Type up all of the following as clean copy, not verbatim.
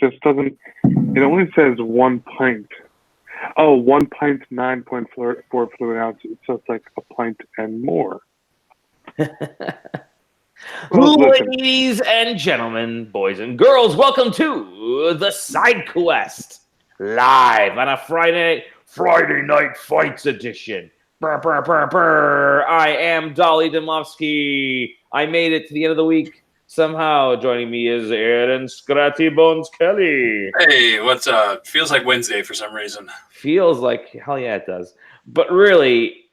just doesn't. It only says 1 pint. Oh, 1 pint, 9.4 fluid ounces. So it's like a pint and more. Well, listen. Ladies and gentlemen, boys and girls, welcome to the SideQuest live on a Friday Night Fights edition. Brr, brr, brr, brr. I am Dolly Demovsky. I made it to the end of the week. Somehow joining me is Aaron Scratty Bones Kelly. Hey, what's up? Feels like Wednesday for some reason. Feels like, hell yeah, it does. But really,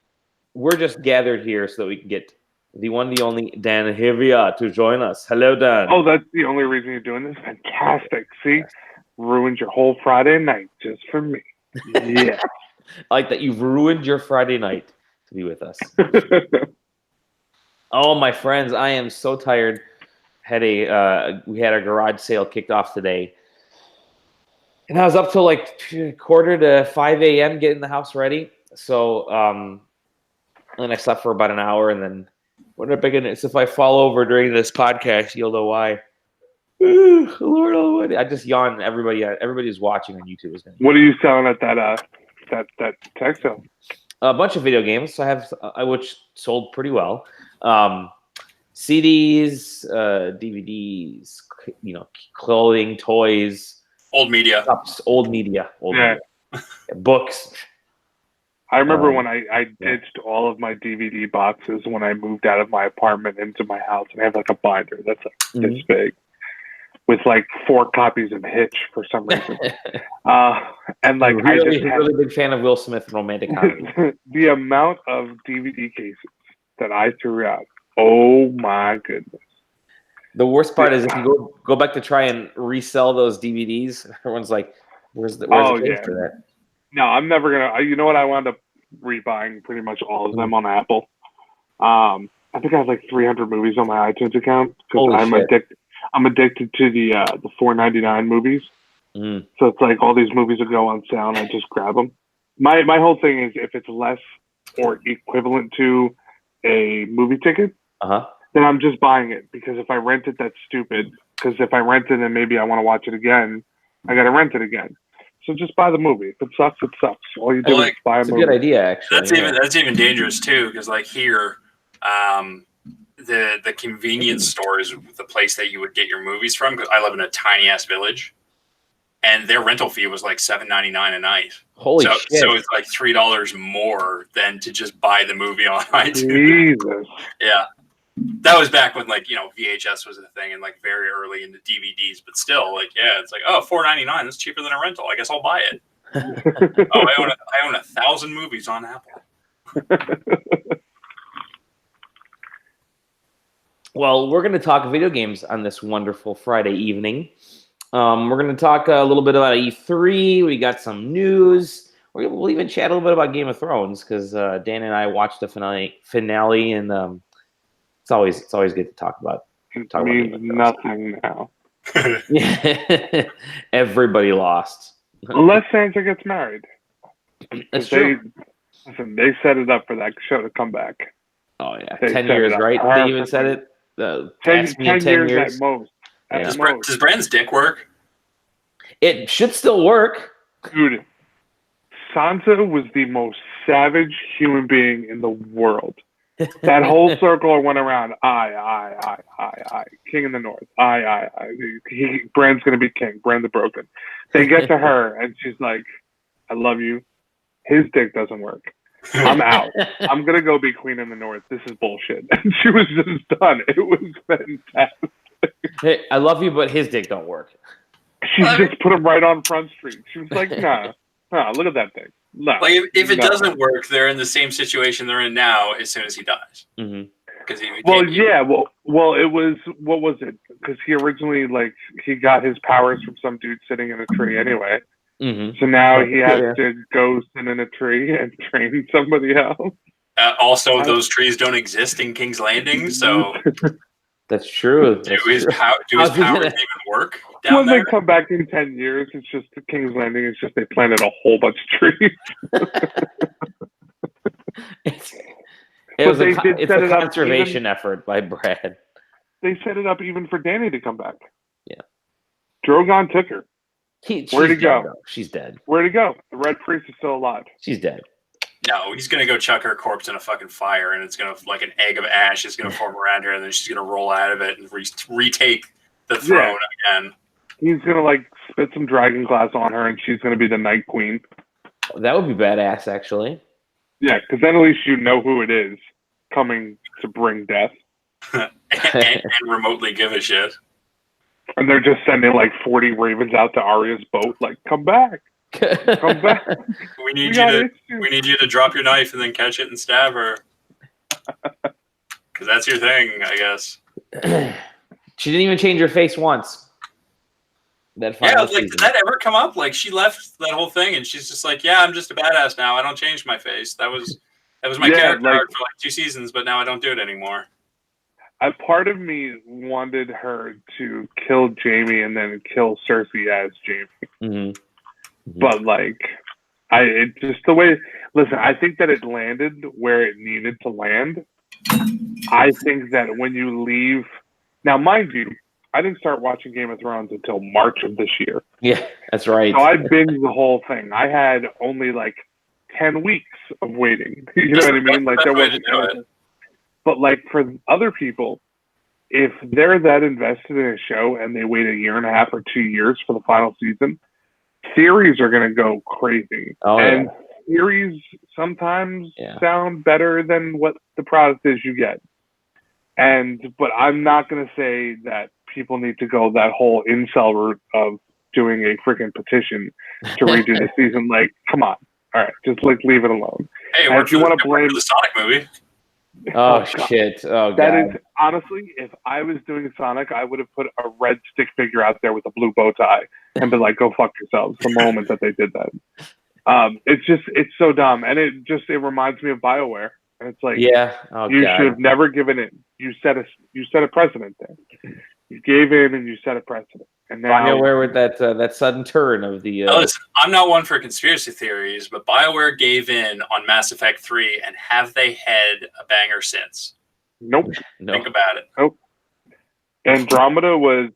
we're just gathered here so that we can get the one, the only Dan Hevia to join us. Hello, Dan. Oh, that's the only reason you're doing this? Fantastic. See? Ruined your whole Friday night just for me. Yeah. I like that you've ruined your Friday night to be with us. Oh, my friends, I am so tired. We had our garage sale kicked off today. And I was up till like 4:45 a.m. getting the house ready. So, and I slept for about an hour, and then what a big is if I fall over during this podcast, you'll know why. Lord Almighty. I just yawned. Everybody's watching on YouTube. What are you selling at that tech sale? A bunch of video games. So I have which sold pretty well. CDs, DVDs, clothing, toys, old media, books. I remember when I ditched all of my DVD boxes when I moved out of my apartment into my house, and I have like a binder that's like this big with like 4 copies of Hitch for some reason. And like really big fan of Will Smith and romantic comedy. The amount of DVD cases that I threw out. Oh my goodness. The worst part is if you go back to try and resell those DVDs, everyone's like, where's the case for that? No, I'm never going to. You know what? I wound up rebuying pretty much all of them on Apple. I think I have like 300 movies on my iTunes account because I'm addicted to the $4.99 movies. So it's like all these movies that go on sale and I just grab them. My whole thing is if it's less or equivalent to a movie ticket, then I'm just buying it, because if I rent it, that's stupid. Because if I rent it and maybe I want to watch it again, I got to rent it again. So just buy the movie. If it sucks, it sucks. All you do is buy a movie. It's a good idea, actually. That's even dangerous too, because like here, the convenience store is the place that you would get your movies from. Because I live in a tiny ass village, and their rental fee was like $7.99 a night. Holy shit! So it's like $3 more than to just buy the movie on iTunes. Jesus. Yeah. That was back when VHS was a thing and like very early into DVDs, but still it's like, oh, $4.99, that's cheaper than a rental. I guess I'll buy it. I own 1,000 movies on Apple. Well, we're going to talk video games on this wonderful Friday evening. We're going to talk a little bit about E3. We got some news. We'll even chat a little bit about Game of Thrones, because Dan and I watched the finale and It's always good to talk about. It means nothing now. Everybody lost. Unless Sansa gets married. That's true. They set it up for that show to come back. Oh, yeah. 10 years, right? They even said it. 10 years at most. Does Bran's dick work? It should still work. Dude, Sansa was the most savage human being in the world. That whole circle went around. I. King in the North. I. Bran's gonna be king. Bran the Broken. They get to her, and she's like, "I love you." His dick doesn't work. I'm out. I'm gonna go be queen in the North. This is bullshit. And she was just done. It was fantastic. Hey, I love you, but his dick don't work. She just put him right on Front Street. She was like, "Nah, look at that thing." No, if it doesn't work, they're in the same situation they're in now as soon as he dies. Mm-hmm. Well, it was, what was it? Because he originally, he got his powers from some dude sitting in a tree anyway. Mm-hmm. So now he has to go sit in a tree and train somebody else. Also, those trees don't exist in King's Landing, so... That's true. Do his powers even work down when there? They come back in 10 years, it's just the King's Landing. It's just they planted a whole bunch of trees. It's a conservation effort by Brad. They set it up even for Dany to come back. Yeah. Drogon took her. Where'd he go? Dead, she's dead. Where'd he go? The Red Priest is still alive. She's dead. No, he's gonna go chuck her corpse in a fucking fire, and it's gonna like an egg of ash is gonna form around her, and then she's gonna roll out of it and retake the throne again. He's gonna like spit some dragon glass on her, and she's gonna be the Night Queen. That would be badass, actually. Yeah, because then at least you know who it is coming to bring death, and remotely give a shit. And they're just sending like 40 ravens out to Arya's boat, like, come back. Come back. We need you to drop your knife and then catch it and stab her. Because that's your thing, I guess. She didn't even change her face once. Did that ever come up? Like, she left that whole thing and she's just like, yeah, I'm just a badass now. I don't change my face. That was my character arc for like 2 seasons, but now I don't do it anymore. A part of me wanted her to kill Jaime and then kill Cersei as Jaime. Mm-hmm. But like, listen, I think that it landed where it needed to land. I think that when you leave, now mind you, I didn't start watching Game of Thrones until March of this year. Yeah, that's right. So I binged the whole thing. I had only like 10 weeks of waiting. You know what I mean? Like there wasn't anything. But like for other people, if they're that invested in a show and they wait 1.5 years or 2 years for the final season, series are going to go crazy. And series sometimes sound better than what the product is you get. But I'm not going to say that people need to go that whole incel route of doing a freaking petition to redo the season. Like, come on. All right, just like leave it alone. Hey, if you want to blame the Sonic movie. Oh shit! Oh god. That is honestly, if I was doing Sonic, I would have put a red stick figure out there with a blue bow tie and been like, "Go fuck yourselves." The moment that they did that, it's so dumb, and it reminds me of BioWare, and it's like, you should have never given in. You set a precedent there. You gave in and you set a precedent. And now BioWare with that sudden turn of the. Listen, I'm not one for conspiracy theories, but BioWare gave in on Mass Effect 3, and have they had a banger since? Nope. Think about it. Nope. Andromeda was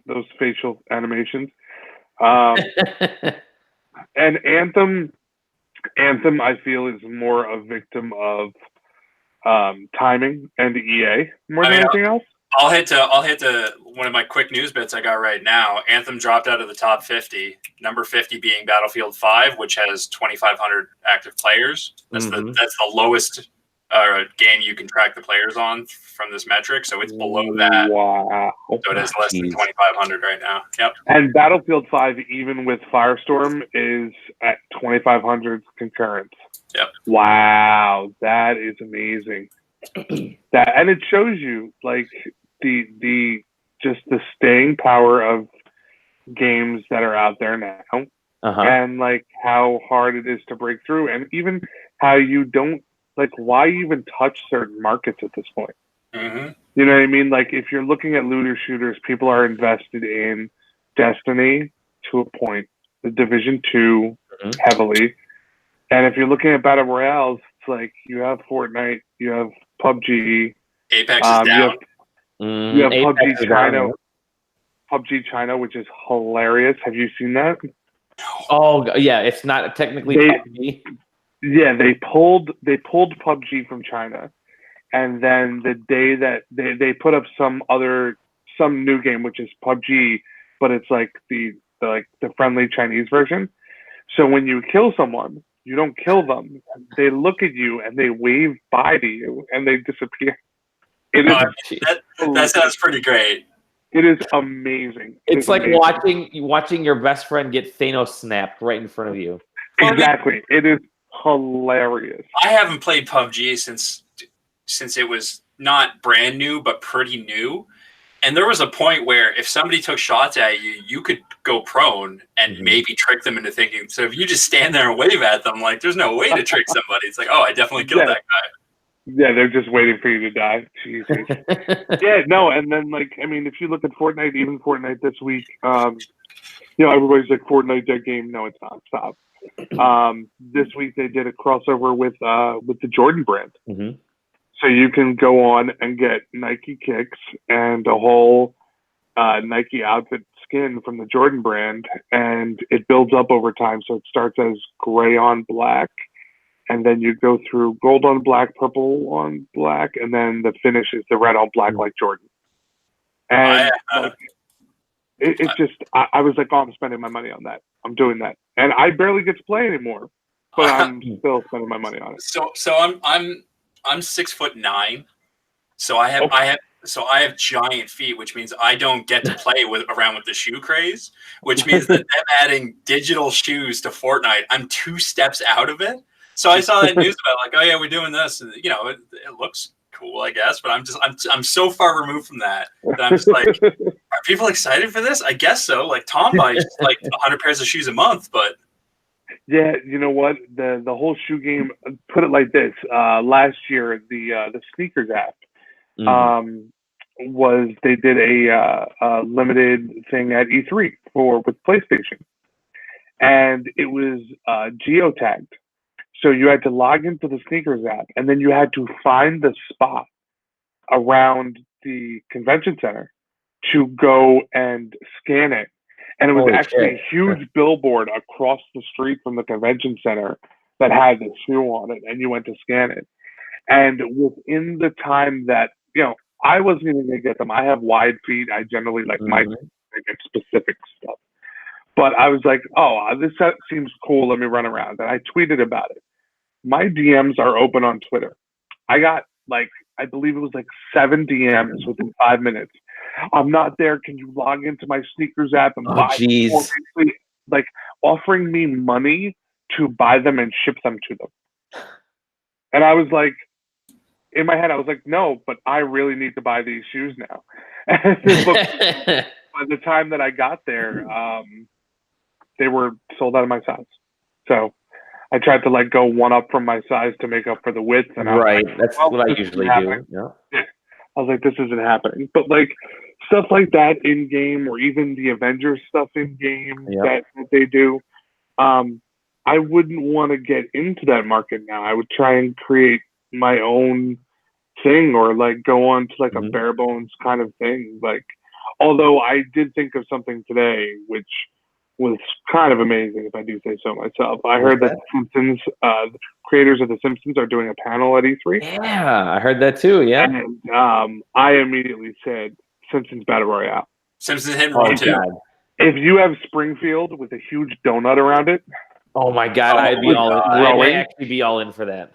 those facial animations, and Anthem, I feel is more a victim of timing and EA more than anything else. I'll hit to one of my quick news bits I got right now. Anthem dropped out of the top 50. Number 50 being Battlefield 5, which has 2,500 active players. That's the lowest game you can track the players on from this metric. So it's below that. Wow. So it has less than 2,500 right now. Yep. And Battlefield 5, even with Firestorm, is at 2,500 concurrent. Yep. Wow, that is amazing. And it shows you like the staying power of games that are out there now, and like how hard it is to break through, and even how you don't like why even touch certain markets at this point. Mm-hmm. You know what I mean? Like if you're looking at looter shooters, people are invested in Destiny to a point, the Division 2 heavily, and if you're looking at battle royales, it's like you have Fortnite, you have PUBG, Apex is down. You have PUBG China. PUBG China, which is hilarious. Have you seen that? Oh yeah, it's not technically PUBG. Yeah, they pulled PUBG from China, and then the day that they put up some new game, which is PUBG, but it's like the friendly Chinese version. So when you kill someone, you don't kill them. They look at you and they wave bye to you and they disappear. That sounds pretty great. It is amazing. It's like watching your best friend get Thanos snapped right in front of you. Exactly. It is hilarious. I haven't played PUBG since it was not brand new, but pretty new. And there was a point where if somebody took shots at you, you could go prone and maybe trick them into thinking. So if you just stand there and wave at them, like there's no way to trick somebody. It's like, oh, I definitely killed that guy. Yeah, they're just waiting for you to die. Jesus. Yeah, no, and then like I mean, if you look at Fortnite, even Fortnite this week, everybody's like Fortnite that game. No, it's not. Stop. This week they did a crossover with the Jordan brand. So you can go on and get Nike kicks and a whole Nike outfit skin from the Jordan brand, and it builds up over time. So it starts as gray on black, and then you go through gold on black, purple on black, and then the finish is the red on black like Jordan. And it just, I was like, oh, I'm spending my money on that. I'm doing that, and I barely get to play anymore, but I'm still spending my money on it. So I'm 6'9", so I have giant feet, which means I don't get to play around with the shoe craze, which means that them adding digital shoes to Fortnite, I'm 2 steps out of it. So I saw that news about like, oh yeah, we're doing this, and it looks cool, I guess, but I'm so far removed from that I'm just like, are people excited for this? I guess so. Like Tom buys like 100 pairs of shoes a month, but yeah, you know what? The whole shoe game. Put it like this: last year, the sneakers app was they did a limited thing at E3 with PlayStation, and it was geotagged. So you had to log into the sneakers app, and then you had to find the spot around the convention center to go and scan it. And it was actually a huge billboard across the street from the convention center that had the shoe on it, and you went to scan it. And within the time that, I wasn't even going to get them. I have wide feet. I generally like my specific stuff. But I was like, oh, this seems cool. Let me run around. And I tweeted about it. My DMs are open on Twitter. I got I believe it was 7 DMs within 5 minutes. I'm not there. Can you log into my sneakers app and buy them? Offering me money to buy them and ship them to them. And I was like, in my head, I was like, no, but I really need to buy these shoes now. By the time that I got there, they were sold out of my size. So I tried to go one up from my size to make up for the width. And that's what I usually do. Yeah. I was like, this isn't happening. But stuff like that in game, or even the Avengers stuff in game that they do, I wouldn't want to get into that market now. I would try and create my own thing, or go on to a bare bones kind of thing. Although I did think of something today, which was kind of amazing, if I do say so myself. I heard that the Simpsons, the creators of The Simpsons, are doing a panel at E3. Yeah, I heard that too. Yeah, and I immediately said Simpsons Battle Royale. Simpsons hit and run too. If you have Springfield with a huge donut around it, oh my God, I'd be all in. I might actually be all in for that.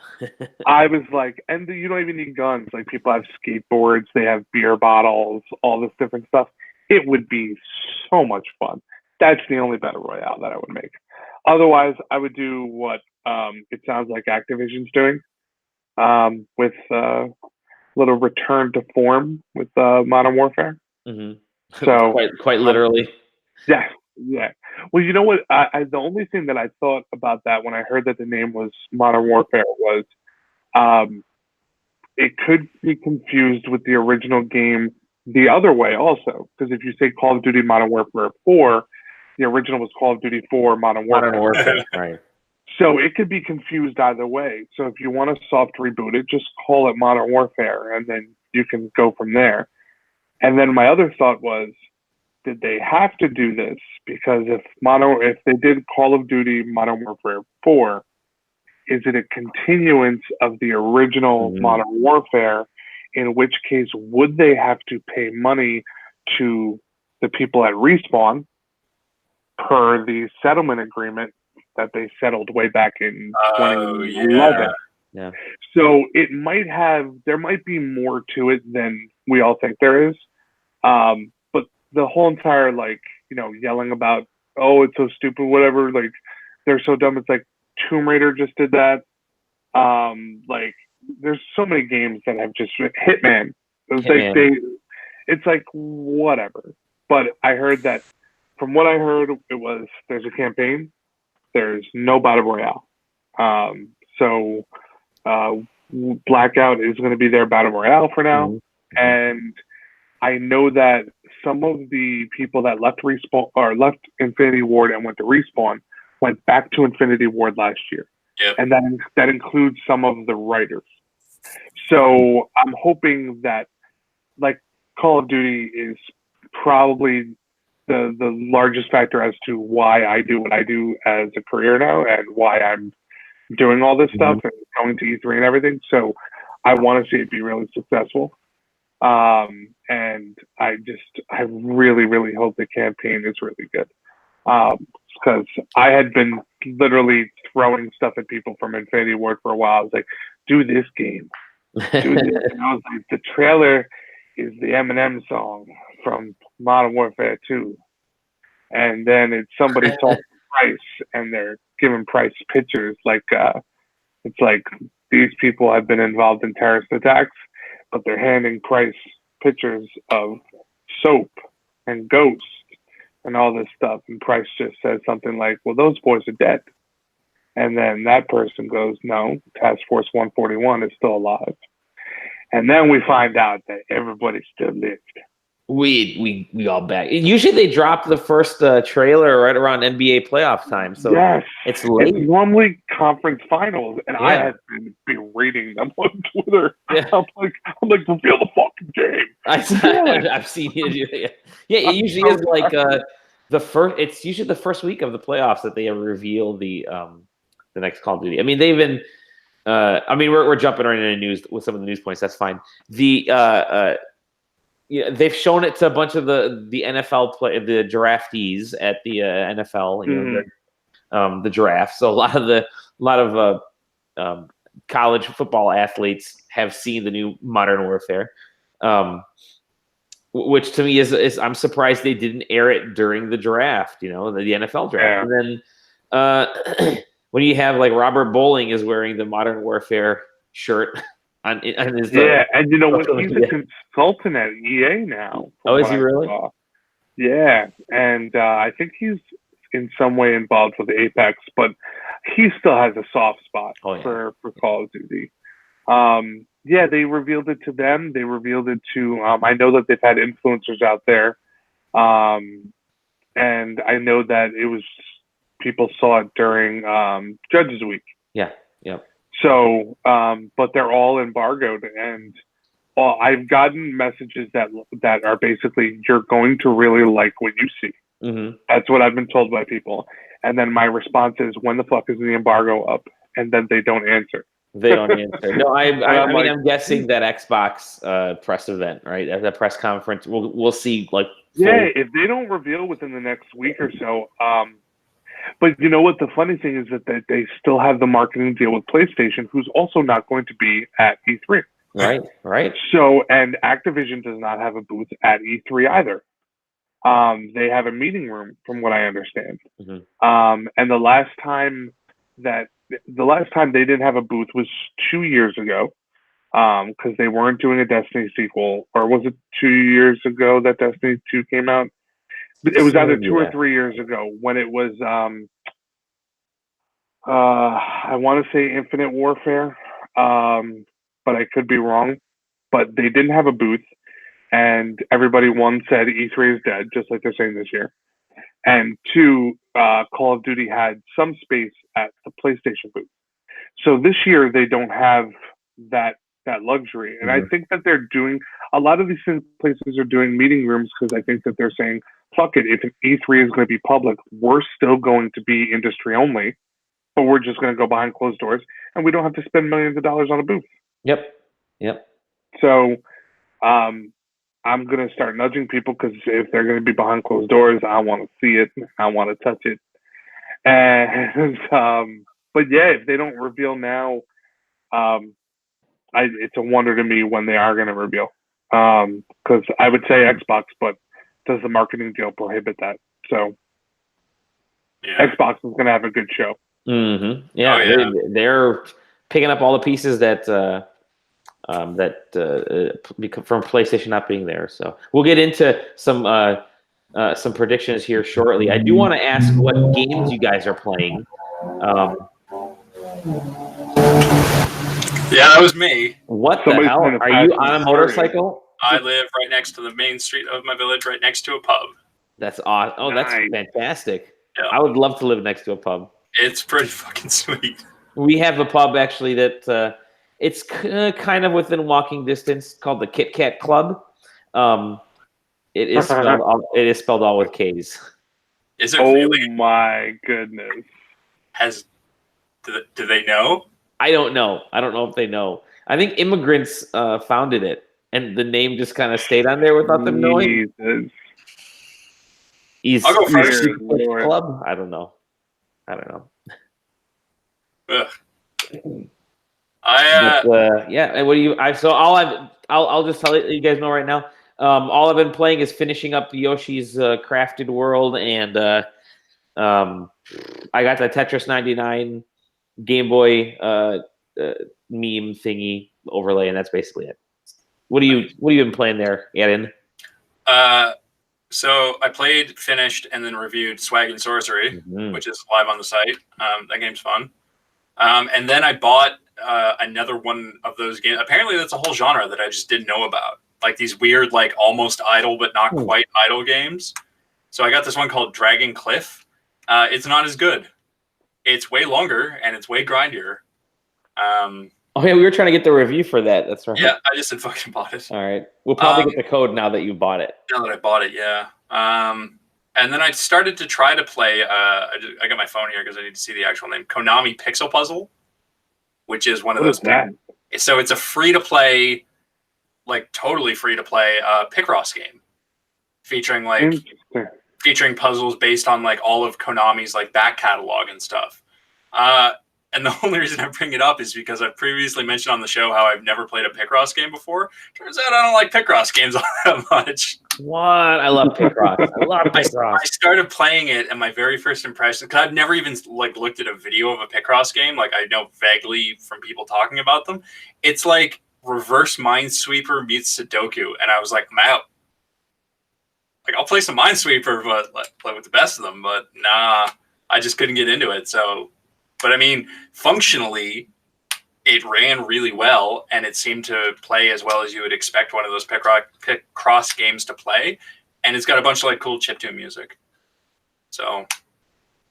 I was like, and you don't even need guns. People have skateboards, they have beer bottles, all this different stuff. It would be so much fun. That's the only Battle Royale that I would make. Otherwise, I would do what it sounds like Activision's doing, with a little return to form with Modern Warfare. Mm-hmm. So quite literally. Yeah. Well, you know what? The only thing that I thought about that when I heard that the name was Modern Warfare was, it could be confused with the original game the other way also. Because if you say Call of Duty Modern Warfare 4, the original was Call of Duty 4 Modern Warfare. Right. So it could be confused either way. So if you want to soft reboot it, just call it Modern Warfare, and then you can go from there. And then my other thought was, did they have to do this? Because if they did Call of Duty Modern Warfare 4, is it a continuance of the original Modern Warfare? In which case, would they have to pay money to the people at Respawn per the settlement agreement that they settled way back in 2011? Yeah. So there might be more to it than we all think there is. But the whole entire yelling about, oh, it's so stupid, whatever, they're so dumb. It's Tomb Raider just did that. There's so many games that have just Hitman. It's whatever. But I heard that, from what I heard, it was there's a campaign, there's no Battle Royale. So Blackout is going to be their Battle Royale for now. And I know that some of the people that left Respawn or left Infinity Ward and went to Respawn went back to Infinity Ward last year. Yep. And that includes some of the writers. So I'm hoping that Call of Duty is probably the largest factor as to why I do what I do as a career now and why I'm doing all this stuff and going to E3 and everything. So I want to see it be really successful. And I really, really hope the campaign is really good. Because I had been literally throwing stuff at people from Infinity Ward for a while. I was like, do this game. Do this. And I was like, the trailer is the Eminem song from Modern Warfare 2. And then it's somebody talking Price, and they're giving Price pictures. Like, it's like these people have been involved in terrorist attacks, but they're handing Price pictures of soap and Ghost and all this stuff. And Price just says something like, well, those boys are dead. And then that person goes, no, Task Force 141 is still alive. And then we find out that everybody still lived. We all back. Usually they drop the first trailer right around NBA playoff time, so yes, it's late. It's normally conference finals, and I have been berating them on Twitter. Yeah. I'm like, reveal the fucking game. I've seen it. Yeah, it usually is like the first. It's usually the first week of the playoffs that they reveal the next Call of Duty. I mean, they've been. We're jumping right into news with some of the news points. That's fine. They've shown it to a bunch of the NFL the draftees at the NFL, the draft. So a lot of college football athletes have seen the new Modern Warfare, which to me is I'm surprised they didn't air it during the draft. The NFL draft, and then when you have like Robert Bowling is wearing the Modern Warfare shirt. On his, and he's a consultant at EA now. Oh, is he really? Yeah, and I think he's in some way involved with Apex, but he still has a soft spot for Call of Duty. They revealed it to them. They revealed it to. I know that they've had influencers out there, and I know that it was people saw it during Judges Week. Yeah. So, but they're all embargoed, and I've gotten messages that are basically, you're going to really like what you see. Mm-hmm. That's what I've been told by people. And then my response is, when the fuck is the embargo up? And then they don't answer. They don't answer. No, I'm guessing that Xbox press event, right? At the press conference, we'll see. If they don't reveal within the next week or so, but you know what? The funny thing is that they still have the marketing deal with PlayStation, who's also not going to be at E3. Right. So, and Activision does not have a booth at E3 either. They have a meeting room, from what I understand. Mm-hmm. And the last time they didn't have a booth was 2 years ago, because they weren't doing a Destiny sequel, or was it 2 years ago that Destiny 2 came out? It was either 2 or 3 years ago when it was, I want to say Infinite Warfare, but I could be wrong. But they didn't have a booth, and everybody, one, said E3 is dead, just like they're saying this year. And two, Call of Duty had some space at the PlayStation booth. So this year they don't have that luxury. And I think that they're doing, a lot of these places are doing meeting rooms because I think that they're saying, fuck it, if E3 is going to be public, we're still going to be industry only, but we're just going to go behind closed doors, and we don't have to spend millions of dollars on a booth. Yep. So I'm going to start nudging people, because if they're going to be behind closed doors, I want to see it. I want to touch it. And but if they don't reveal now, it's a wonder to me when they are going to reveal. Because I would say Xbox, but does the marketing deal prohibit that? So Xbox is going to have a good show. Mm-hmm. Yeah, they're picking up all the pieces that from PlayStation not being there. So we'll get into some predictions here shortly. I do want to ask what games you guys are playing. Yeah, that was me. What the hell? Are you on a motorcycle? I live right next to the main street of my village, right next to a pub. That's awesome. Oh, nice. That's fantastic. Yeah. I would love to live next to a pub. It's pretty fucking sweet. We have a pub, actually, that it's kind of within walking distance, called the Kit Kat Club. It is spelled all with K's. Is it Oh really? my goodness. Do they know? I don't know. I don't know if they know. I think immigrants founded it, and the name just kind of stayed on there without them knowing. Jesus. I'll go first. Dear Lord. Club? I don't know. Ugh. Yeah. And what do you? I'll just tell you guys know right now. All I've been playing is finishing up Yoshi's Crafted World, and I got the Tetris 99 Game Boy meme thingy overlay, and that's basically it. What have you been playing there, Aaron? So I played, finished, and then reviewed Swag and Sorcery, which is live on the site. That game's fun. And then I bought another one of those games. Apparently, that's a whole genre that I just didn't know about. Like these weird, like almost idle but not quite idle games. So I got this one called Dragon Cliff. It's not as good. It's way longer and it's way grindier. Oh yeah, we were trying to get the review for that. That's right. Yeah, I just had fucking bought it. All right, we'll probably get the code now that you bought it. Now that I bought it, yeah. And then I started to try to play. I got my phone here because I need to see the actual name. Konami Pixel Puzzle, which is one of those. So it's a free to play, like totally free to play Picross game, featuring puzzles based on like all of Konami's like back catalog and stuff. And the only reason I bring it up is because I've previously mentioned on the show how I've never played a Picross game before. Turns out I don't like Picross games all that much. What? I love Picross. I started playing it, and my very first impression, because I've never even like looked at a video of a Picross game. Like I know vaguely from people talking about them. It's like reverse Minesweeper meets Sudoku, and I was like, I'm out. Like I'll play some Minesweeper, but like play with the best of them. But nah, I just couldn't get into it. But I mean, functionally, it ran really well, and it seemed to play as well as you would expect one of those Picross games to play. And it's got a bunch of like cool chiptune music. So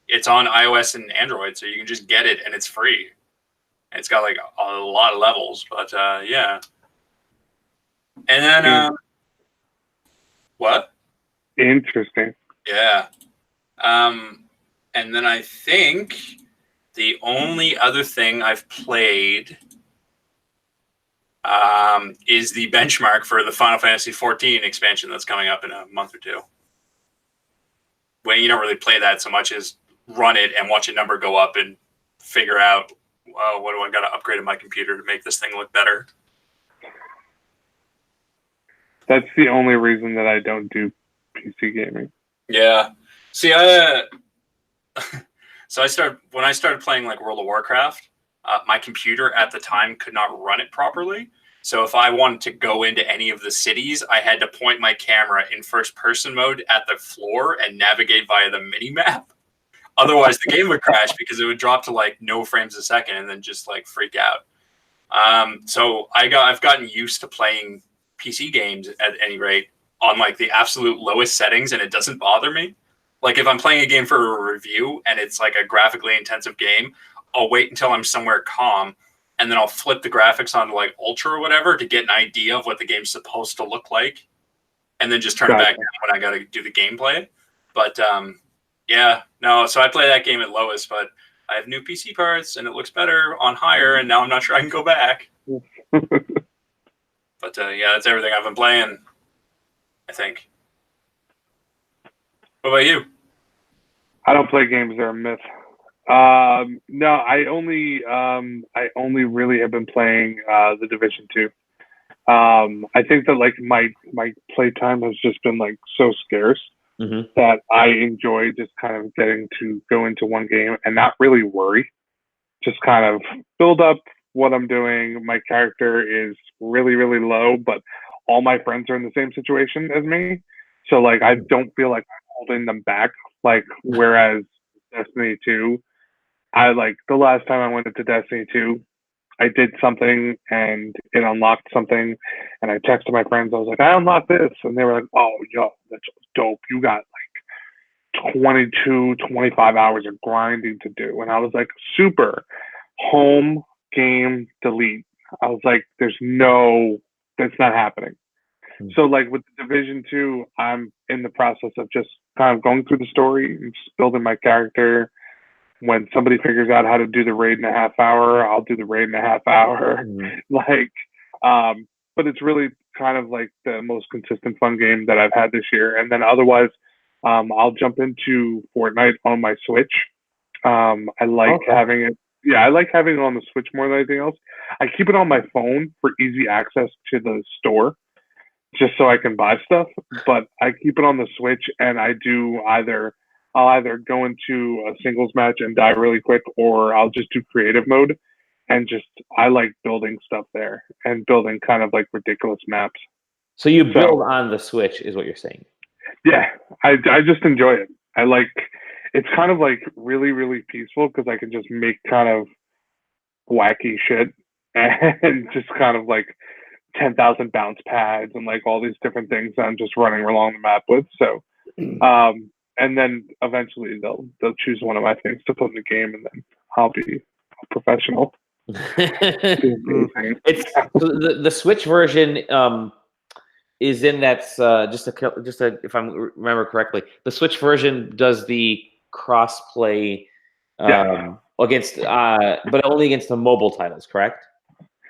it's on iOS and Android, so you can just get it, and it's free. And it's got like a lot of levels, but yeah. And then what? Interesting. Yeah. And then I think the only other thing I've played is the benchmark for the Final Fantasy XIV expansion that's coming up in a month or two. When you don't really play that so much as run it and watch a number go up and figure out, well, what do I got to upgrade in my computer to make this thing look better? That's the only reason that I don't do PC gaming. Yeah. See, So when I started playing like World of Warcraft, my computer at the time could not run it properly. So if I wanted to go into any of the cities, I had to point my camera in first person mode at the floor and navigate via the mini map. Otherwise the game would crash because it would drop to like no frames a second and then just like freak out. So I've gotten used to playing PC games at any rate on like the absolute lowest settings, and it doesn't bother me. Like if I'm playing a game for a review and it's like a graphically intensive game, I'll wait until I'm somewhere calm, and then I'll flip the graphics onto like ultra or whatever to get an idea of what the game's supposed to look like, and then just turn it back down when I got to do the gameplay. But yeah, no. So I play that game at lowest, but I have new PC parts and it looks better on higher, and now I'm not sure I can go back. But yeah, that's everything I've been playing, I think. What about you? I don't play games that are a myth. No, I only really have been playing The Division 2. I think that like my playtime has just been like so scarce that I enjoy just kind of getting to go into one game and not really worry. Just kind of build up what I'm doing. My character is really, really low, but all my friends are in the same situation as me. So like I don't feel like I'm holding them back. Like whereas Destiny 2, I like the last time I went into Destiny 2, I did something and it unlocked something, and I texted my friends. I was like, I unlocked this, and they were like, oh, yo, that's dope. You got like 22, 25 hours of grinding to do. And I was like, super. Home, game, delete. I was like, that's not happening. So like with the Division 2, I'm in the process of just kind of going through the story and just building my character. When somebody figures out how to do the raid in a half hour, I'll do the raid in a half hour. Like, but it's really kind of like the most consistent fun game that I've had this year. And then otherwise, I'll jump into Fortnite on my Switch. I like having it. Yeah, I like having it on the Switch more than anything else. I keep it on my phone for easy access to the store, just so I can buy stuff. But I keep it on the Switch, and I'll either go into a singles match and die really quick, or I'll just do creative mode. And I like building stuff there and building kind of like ridiculous maps. So you build on the Switch is what you're saying? Yeah, I just enjoy it. It's kind of like really, really peaceful because I can just make kind of wacky shit and just kind of like 10,000 bounce pads and like all these different things that I'm just running along the map with. So, and then eventually they'll choose one of my things to put in the game, and then I'll be a professional. It's the Switch version is in that's just if I remember correctly, the Switch version does the cross-play against but only against the mobile titles, correct?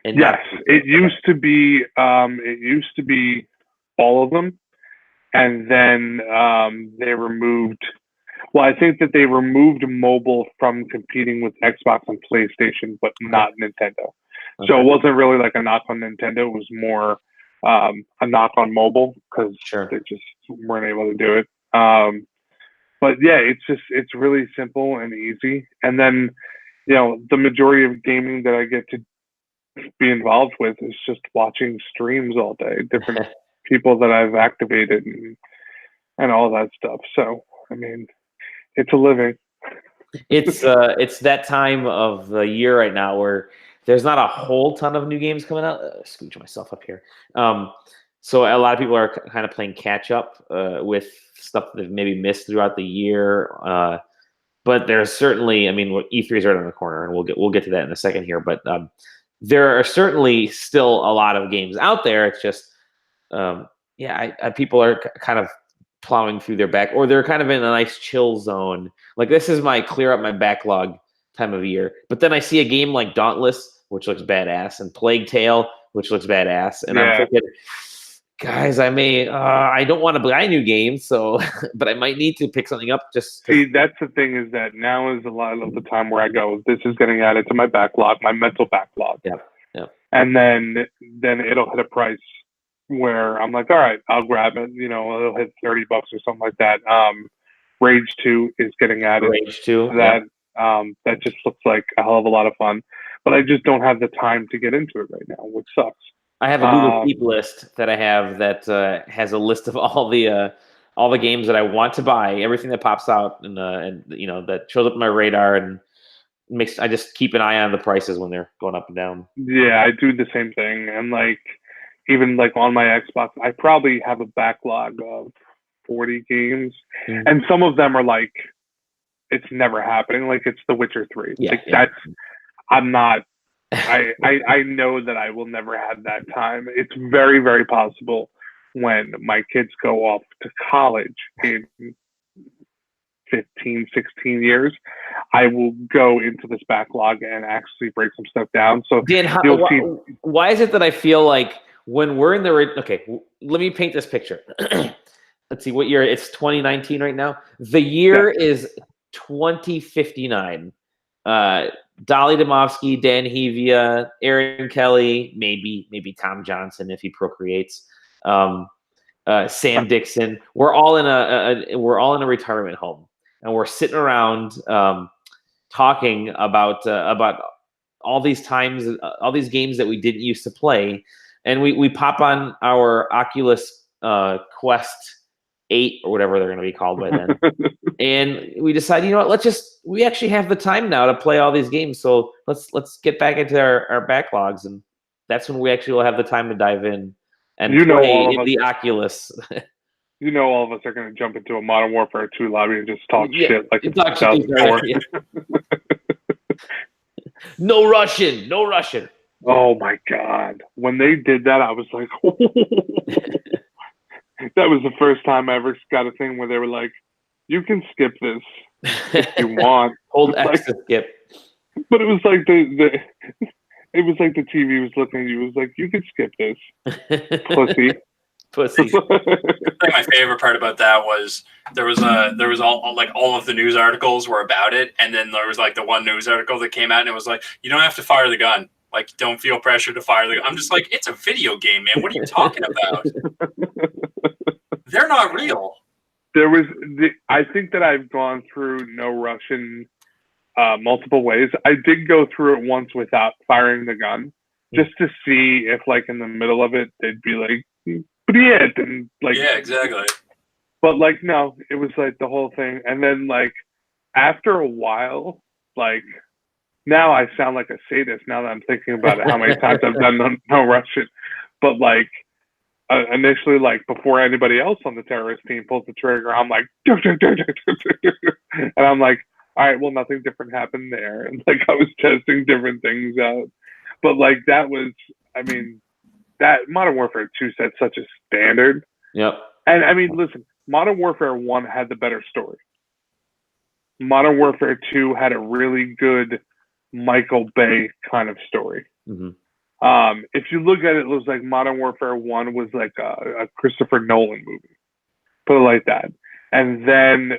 And yes, it used to be all of them, and then they removed. Well, I think that they removed mobile from competing with Xbox and PlayStation, but not Nintendo. Okay. So it wasn't really like a knock on Nintendo. It was more a knock on mobile because they just weren't able to do it. But yeah, it's really simple and easy. And then, the majority of gaming that I get to be involved with is just watching streams all day, different people that I've activated and all that stuff. So, I mean, it's a living. It's that time of the year right now where there's not a whole ton of new games coming out. Scooch myself up here. So a lot of people are kind of playing catch up with stuff that they've maybe missed throughout the year. But there's certainly, I mean, E3 is right on the corner, and we'll get to that in a second here. But there are certainly still a lot of games out there. It's just, people are kind of plowing through their back, or they're kind of in a nice chill zone. Like, this is my clear up my backlog time of year. But then I see a game like Dauntless, which looks badass, and Plague Tale, which looks badass, and I'm thinking, guys, I don't want to buy new games, so but I might need to pick something up. See, that's the thing, is that now is a lot of the time where I go, this is getting added to my backlog, my mental backlog. Yeah. And then it'll hit a price where I'm like, all right, I'll grab it. It'll hit $30 or something like that. Rage 2 is getting added. Rage 2. That that just looks like a hell of a lot of fun, but I just don't have the time to get into it right now, which sucks. I have a Google Keep list that I have that has a list of all the games that I want to buy, everything that pops out, and that shows up on my radar, and I just keep an eye on the prices when they're going up and down. Yeah, I do the same thing, and even on my Xbox, I probably have a backlog of 40 games, and some of them are like, it's never happening. Like, it's The Witcher 3. I'm not. I know that I will never have that time. It's very, very possible when my kids go off to college in 15, 16 years, I will go into this backlog and actually break some stuff down. So Dan, why is it that I feel like when we're in the okay, let me paint this picture. Let's see, what year? It's 2019 right now. The year is 2059. Dolly Demovsky, Dan Hevia, Aaron Kelly, maybe Tom Johnson if he procreates, Sam Dixon. We're all in a retirement home, and we're sitting around talking about all these times, all these games that we didn't used to play, and we pop on our Oculus Quest 8 or whatever they're going to be called by then. And we decide, we actually have the time now to play all these games. So let's get back into our backlogs. And that's when we actually will have the time to dive in and play in the Oculus. All of us are going to jump into a Modern Warfare 2 lobby and just talk shit like it's 2004. No Russian. Oh my God. When they did that, I was like, That was the first time I ever got a thing where they were like, "You can skip this if you want." Hold Like, X to skip. but it was like the it was like the TV was looking at you. It was like, "You can skip this, pussy." Pussy. I think my favorite part about that was there was all of the news articles were about it, and then there was like the one news article that came out and it was like, you don't have to fire the gun. Like, don't feel pressure to fire the gun. I'm just like, it's a video game, man. What are you talking about? They're not real. I think that I've gone through No Russian multiple ways. I did go through it once without firing the gun, just to see if, like, in the middle of it, they'd be like, "Привет," and like, Yeah, exactly. But like, no, it was like the whole thing, and then like after a while, like. Now I sound like a sadist now that I'm thinking about it, how many times I've done no Russian. But like initially, like before anybody else on the terrorist team pulls the trigger, I'm like, and I'm like, all right, well, nothing different happened there. And like I was testing different things out. But like that was, I mean, that Modern Warfare 2 set such a standard. Yep. And I mean, listen, Modern Warfare 1 had the better story. Modern Warfare 2 had a really good Michael Bay kind of story. Mm-hmm. If you look at it, it was like Modern Warfare 1 was like a Christopher Nolan movie. Put it like that. And then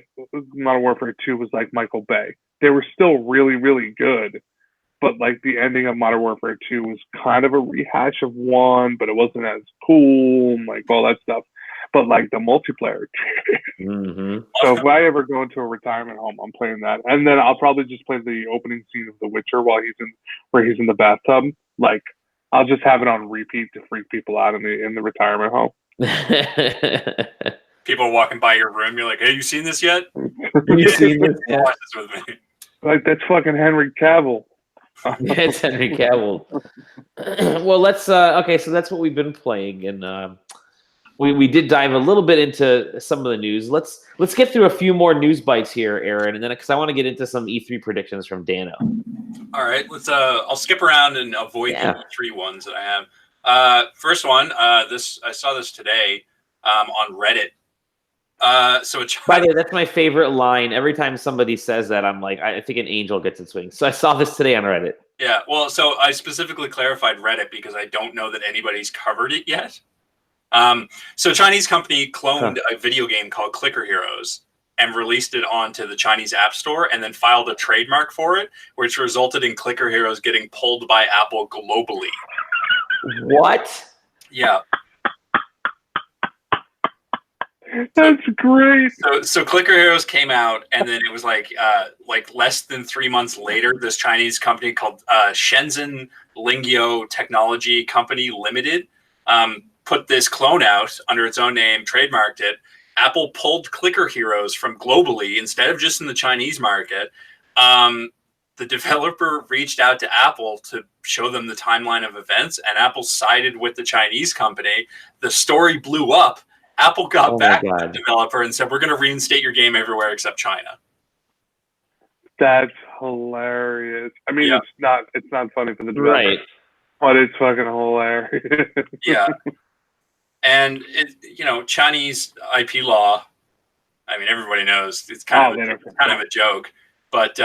Modern Warfare 2 was like Michael Bay. They were still really, really good. But like the ending of Modern Warfare 2 was kind of a rehash of 1, but it wasn't as cool and like all that stuff. But like the multiplayer. Mm-hmm. So if I ever go into a retirement home, I'm playing that, and then I'll probably just play the opening scene of The Witcher while he's in the bathtub. Like I'll just have it on repeat to freak people out in the retirement home. People are walking by your room. You're like, "Hey, you seen this yet? Have you seen this yet? Watch this with me." Like that's fucking Henry Cavill. Yeah, it's Henry Cavill. Well, let's okay. So that's what we've been playing, and we did dive a little bit into some of the news. Let's get through a few more news bites here, Aaron, and then because I want to get into some E3 predictions from Dano. All right, let's. I'll skip around and avoid the E3 ones that I have. First one. I saw this today on Reddit. So by the way, that's my favorite line. Every time somebody says that, I'm like, I think an angel gets its wings. So I saw this today on Reddit. Yeah, well, so I specifically clarified Reddit because I don't know that anybody's covered it yet. So a Chinese company cloned a video game called Clicker Heroes and released it onto the Chinese App Store and then filed a trademark for it, which resulted in Clicker Heroes getting pulled by Apple globally. What? Yeah. That's great. So Clicker Heroes came out, and then it was like less than 3 months later, this Chinese company called Shenzhen Lingyo Technology Company Limited put this clone out under its own name, trademarked it. Apple pulled Clicker Heroes from globally instead of just in the Chinese market. The developer reached out to Apple to show them the timeline of events, and Apple sided with the Chinese company. The story blew up. Apple got back to the developer and said, "We're going to reinstate your game everywhere except China." That's hilarious. I mean, it's not funny for the developer, right? But it's fucking hilarious. Yeah, and Chinese IP law. I mean, everybody knows it's kind of a joke, but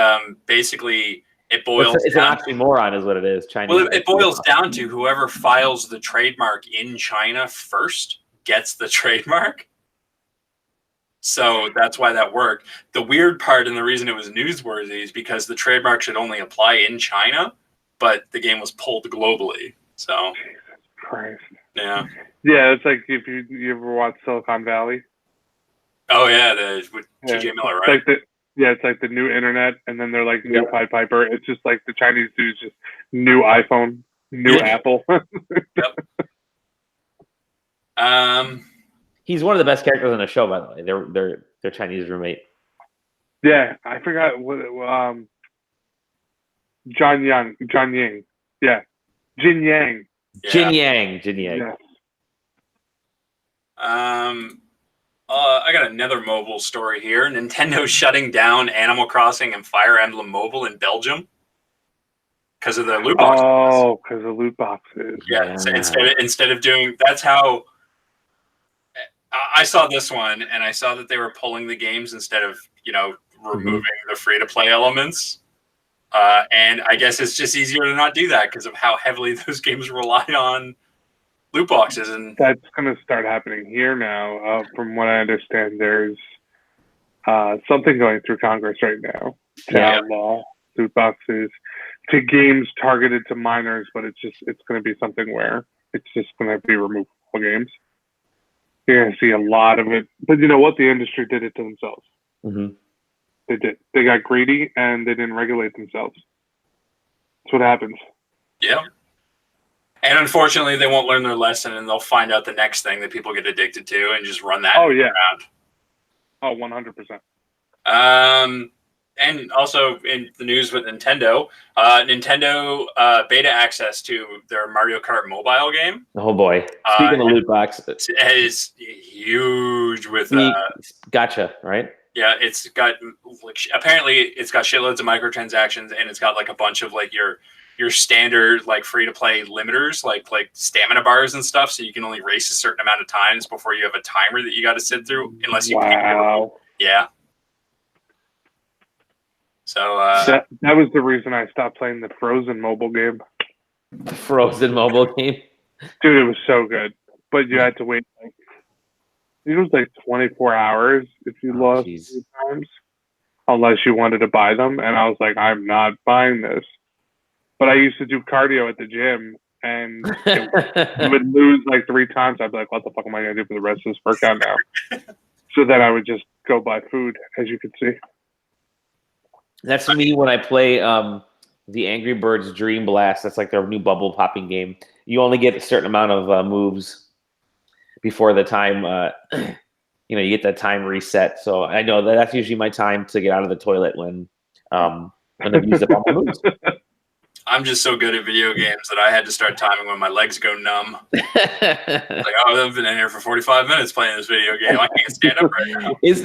basically it boils. It's an oxymoron, is what it is. Chinese. Well, it boils down to whoever files the trademark in China first gets the trademark. So that's why that worked. The weird part and the reason it was newsworthy is because the trademark should only apply in China, but the game was pulled globally. So Jesus Christ. Yeah. Yeah, it's like if you ever watch Silicon Valley. Oh yeah, with TJ Miller, right? It's like the new internet, and then they're like new Pied Piper. It's just like the Chinese dudes just new iPhone, new Apple. Yep. He's one of the best characters on the show, by the way. Their Chinese roommate. Yeah, I forgot what John Yang. Yeah. Jin Yang. Yeah. Jin Yang. Yes. I got another mobile story here. Nintendo shutting down Animal Crossing and Fire Emblem Mobile in Belgium because of the loot boxes. Oh, because of loot boxes. Yeah. So instead of doing, that's how I saw this one, and I saw that they were pulling the games instead of, removing the free-to-play elements. And I guess it's just easier to not do that because of how heavily those games rely on loot boxes. And that's going to start happening here now. From what I understand, there's something going through Congress right now to outlaw loot boxes to games targeted to minors, but it's going to be something where it's just going to be removed from games. You're going to see a lot of it. But you know what? The industry did it to themselves. Mm-hmm. They did. They got greedy and they didn't regulate themselves. That's what happens. Yeah. And unfortunately, they won't learn their lesson, and they'll find out the next thing that people get addicted to and just run that around. Oh, 100%. And also in the news with Nintendo, Nintendo beta access to their Mario Kart mobile game. Oh boy! Speaking of loot box, is huge with. Gotcha, right? Yeah, it's got apparently it's got shitloads of microtransactions, and it's got like a bunch of like your standard like free to play limiters, like stamina bars and stuff. So you can only race a certain amount of times before you have a timer that you got to sit through, unless you. Wow. Yeah. So that was the reason I stopped playing the Frozen mobile game. The Frozen mobile game, dude, it was so good, but you had to wait. It was like 24 hours if you lost 3 times, unless you wanted to buy them. And I was like, I'm not buying this. But I used to do cardio at the gym, and you would lose like 3 times. I'd be like, what the fuck am I going to do for the rest of this workout now? So then I would just go buy food, as you can see. That's me when I play the Angry Birds Dream Blast. That's like their new bubble popping game. You only get a certain amount of moves before the time, you get that time reset. So I know that's usually my time to get out of the toilet when I've used up all my moves. I'm just so good at video games that I had to start timing when my legs go numb. Like, I've been in here for 45 minutes playing this video game. I can't stand up right now. Is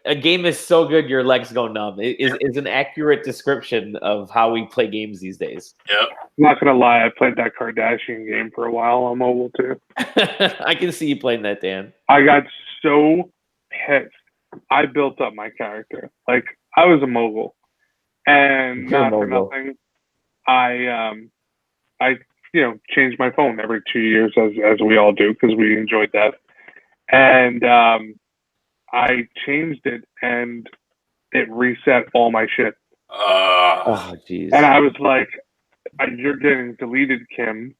a game is so good your legs go numb. Is an accurate description of how we play games these days. Yep. I'm not gonna lie, I played that Kardashian game for a while on mobile too. I can see you playing that, Dan. I got so pissed. I built up my character. Like I was a mogul. And not for nothing, I changed my phone every 2 years, as we all do, because we enjoyed that. And I changed it, and it reset all my shit. Oh, jeez. And I was like, "You're getting deleted, Kim."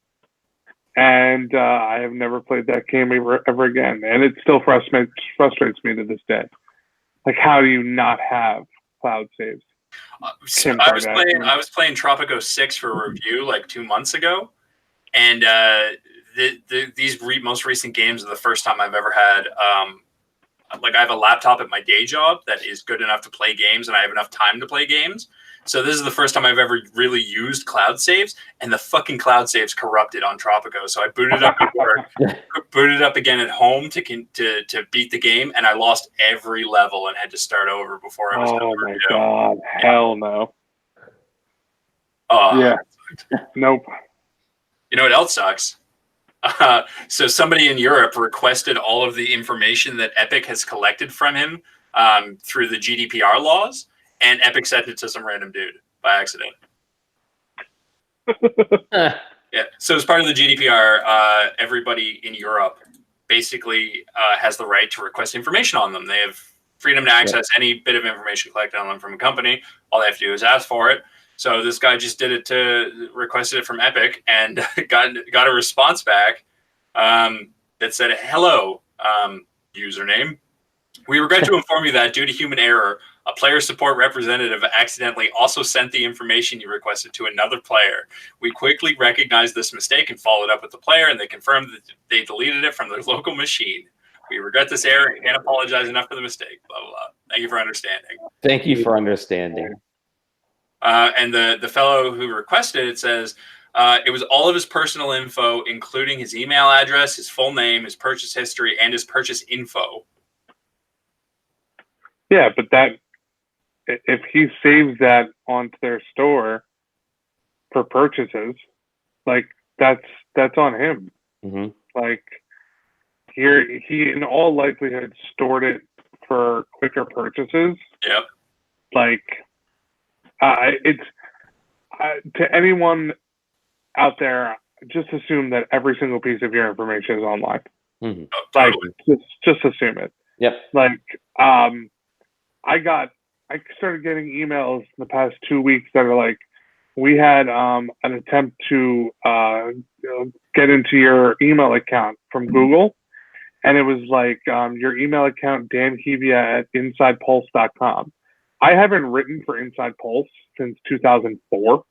And I have never played that game ever again, and it still frustrates me to this day. Like, how do you not have cloud saves? So I was playing Tropico 6 for a review like 2 months ago, and these most recent games are the first time I've ever had. I have a laptop at my day job that is good enough to play games, and I have enough time to play games. So this is the first time I've ever really used cloud saves, and the fucking cloud saves corrupted on Tropico. So I booted up at work, booted up again at home to beat the game, and I lost every level and had to start over before I was done. Oh my god! Hell no. Yeah. Nope. You know what else sucks? So somebody in Europe requested all of the information that Epic has collected from him through the GDPR laws. And Epic sent it to some random dude by accident. Yeah. So as part of the GDPR, everybody in Europe basically has the right to request information on them. They have freedom to access any bit of information collected on them from a company. All they have to do is ask for it. So this guy just requested it from Epic and got a response back that said, "Hello, username. We regret to inform you that due to human error, a player support representative accidentally also sent the information you requested to another player. We quickly recognized this mistake and followed up with the player, and they confirmed that they deleted it from their local machine. We regret this error and can't apologize enough for the mistake. Blah, blah, blah. Thank you for understanding." Thank you for understanding. And the fellow who requested it says, it was all of his personal info, including his email address, his full name, his purchase history, and his purchase info. Yeah, but if he saves that onto their store for purchases, like that's on him. Mm-hmm. Like he in all likelihood stored it for quicker purchases. Yep. Like, it's to anyone out there, just assume that every single piece of your information is online. Mm-hmm. Oh, totally. Like, just assume it. Yep. Like, I started getting emails in the past 2 weeks that are like, we had an attempt to get into your email account from Google, and it was like your email account, Dan Hevia at InsidePulse.com. I haven't written for Inside Pulse since 2004.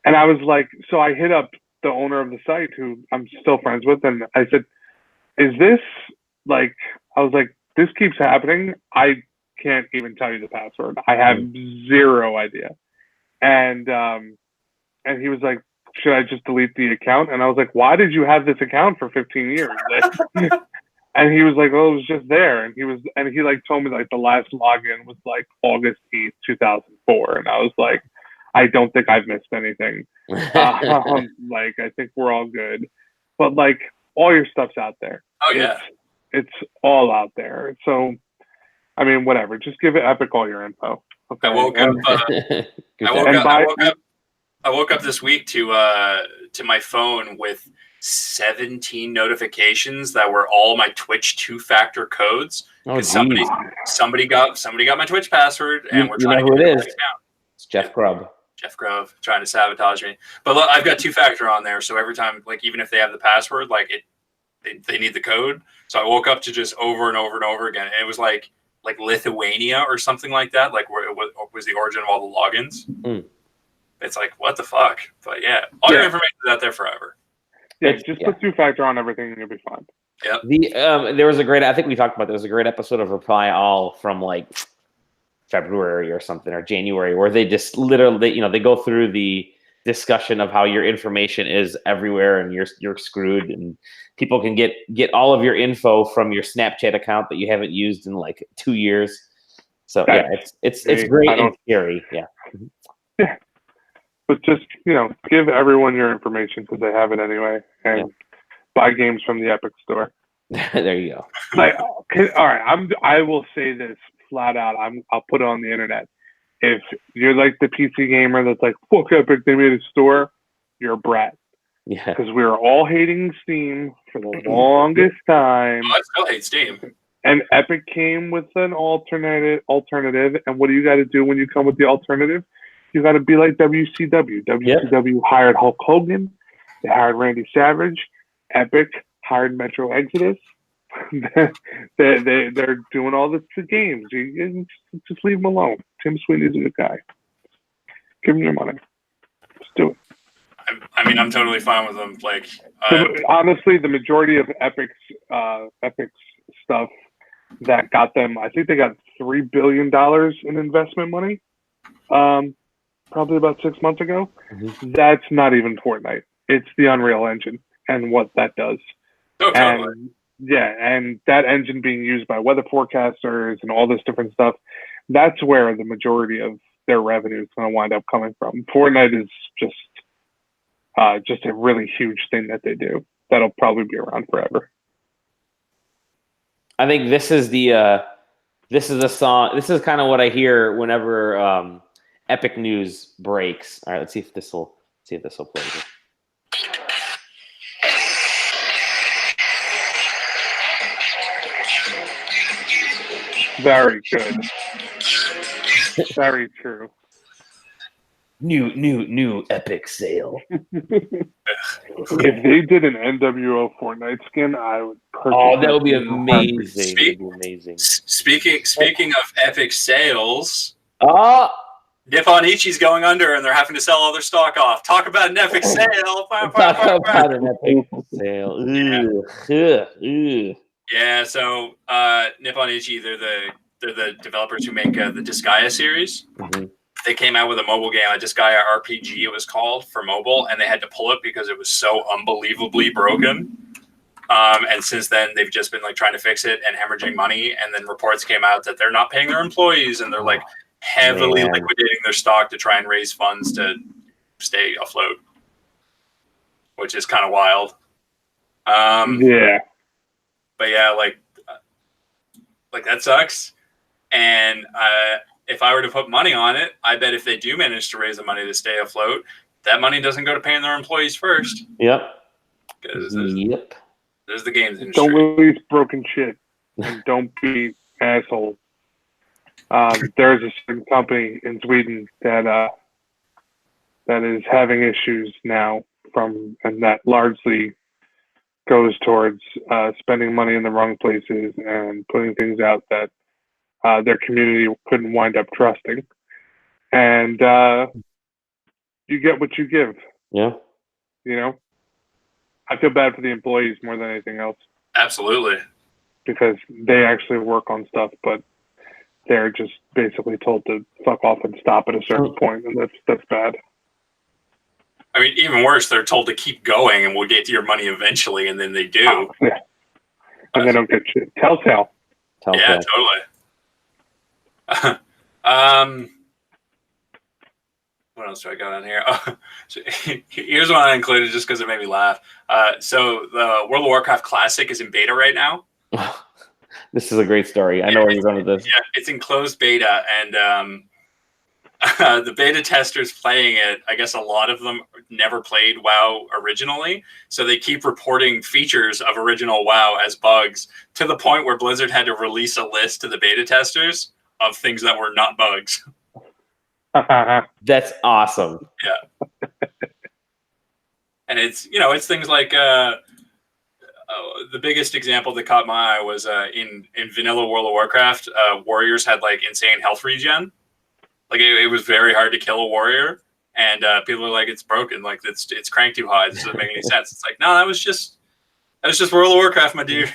And I was like, so I hit up the owner of the site, who I'm still friends with, and I said, is this, like, I was like, this keeps happening. I can't even tell you the password. I have zero idea. And he was like, should I just delete the account? And I was like, why did you have this account for 15 years? And he was like, oh, it was just there. And he like told me like the last login was like August 8th, 2004. And I was like, I don't think I've missed anything. Like, I think we're all good. But like, all your stuff's out there. Oh yeah. It's all out there. So, I mean, whatever. Just give Epic all your info. Okay. I woke up this week to my phone with 17 notifications that were all my Twitch 2-factor codes. Because somebody got my Twitch password, and we're trying to get it out. It's Jeff Grubb. Jeff Grove trying to sabotage me. But look, I've got 2-factor on there, so every time, like, even if they have the password, like they need the code. So I woke up to just over and over and over again. And it was like Lithuania or something like that, like where it was the origin of all the logins. It's like, what the fuck? But yeah, all your information is out there forever. Yeah, just put 2-factor on everything and you'll be fine. Yep. There was a great, I think we talked about, there was a great episode of Reply All from like February or something, or January, where they just literally, they go through the discussion of how your information is everywhere and you're screwed, and people can get all of your info from your Snapchat account that you haven't used in like 2 years. So yeah, it's great and scary. Yeah. Yeah. But just, give everyone your information because they have it anyway, and buy games from the Epic Store. There you go. Like, okay, all right, I will say this flat out. I'll put it on the internet. If you're like the PC gamer that's like, fuck Epic, they made a store, you're a brat. Yeah. Because we were all hating Steam for the longest time. I still hate Steam. And Epic came with an alternative. And what do you got to do when you come with the alternative? You got to be like WCW. WCW hired Hulk Hogan. They hired Randy Savage. Epic hired Metro Exodus. They're doing all this to games. You just leave them alone. Tim Sweeney's a good guy. Give him your money. Just do it. I mean, I'm totally fine with them. Like, honestly, the majority of Epic's stuff that got them, I think they got $3 billion in investment money. Probably about 6 months ago. Mm-hmm. That's not even Fortnite. It's the Unreal Engine and what that does. Oh, totally. And that engine being used by weather forecasters and all this different stuff, that's where the majority of their revenue is going to wind up coming from. Fortnite is just a really huge thing that they do. That'll probably be around forever. I think this is the song. This is kind of what I hear whenever Epic news breaks. All right, let's see if this will play here. Very good. Very true. New Epic sale. If they did an NWO Fortnite skin, I would purchase. Oh, that would be amazing. Speaking of Epic sales, Nippon Ichi's going under, and they're having to sell all their stock off. Talk about an epic sale! Talk about an epic sale. Yeah. So Nippon Ichi, they're the developers who make the Disgaea series. Mm-hmm. They came out with a mobile game, a Disgaea RPG, it was called, for mobile, and they had to pull it because it was so unbelievably broken. And since then, they've just been like trying to fix it and hemorrhaging money. And then reports came out that they're not paying their employees, and they're like heavily liquidating their stock to try and raise funds to stay afloat, which is kind of wild. Yeah. But yeah, like that sucks. And if I were to put money on it, I bet if they do manage to raise the money to stay afloat, that money doesn't go to paying their employees first. Yep. Because Yep. there's the games industry. Don't release broken shit, and don't be assholes. There's a certain company in Sweden that is having issues now and that largely goes towards spending money in the wrong places and putting things out that their community couldn't wind up trusting. And you get what you give. Yeah. You know? I feel bad for the employees more than anything else. Absolutely. Because they actually work on stuff, but they're just basically told to fuck off and stop at a certain point, and that's bad. I mean, even worse, they're told to keep going and we'll get to your money eventually, and then they do. Oh, yeah. And they don't get shit. Telltale. Yeah, totally. What else do I got on here? Oh, so here's one I included just because it made me laugh. So the World of Warcraft Classic is in beta right now. This is a great story. I know where you're going with this. Yeah, it's in closed beta, and the beta testers playing it, I guess a lot of them never played WoW originally, so they keep reporting features of original WoW as bugs to the point where Blizzard had to release a list to the beta testers of things that were not bugs. That's awesome. Yeah. And it's things like the biggest example that caught my eye was in vanilla World of Warcraft, warriors had like insane health regen. Like it was very hard to kill a warrior, and people are like, it's broken, like it's cranked too high. This doesn't make any sense. It's like, no, that was just World of Warcraft, my dude.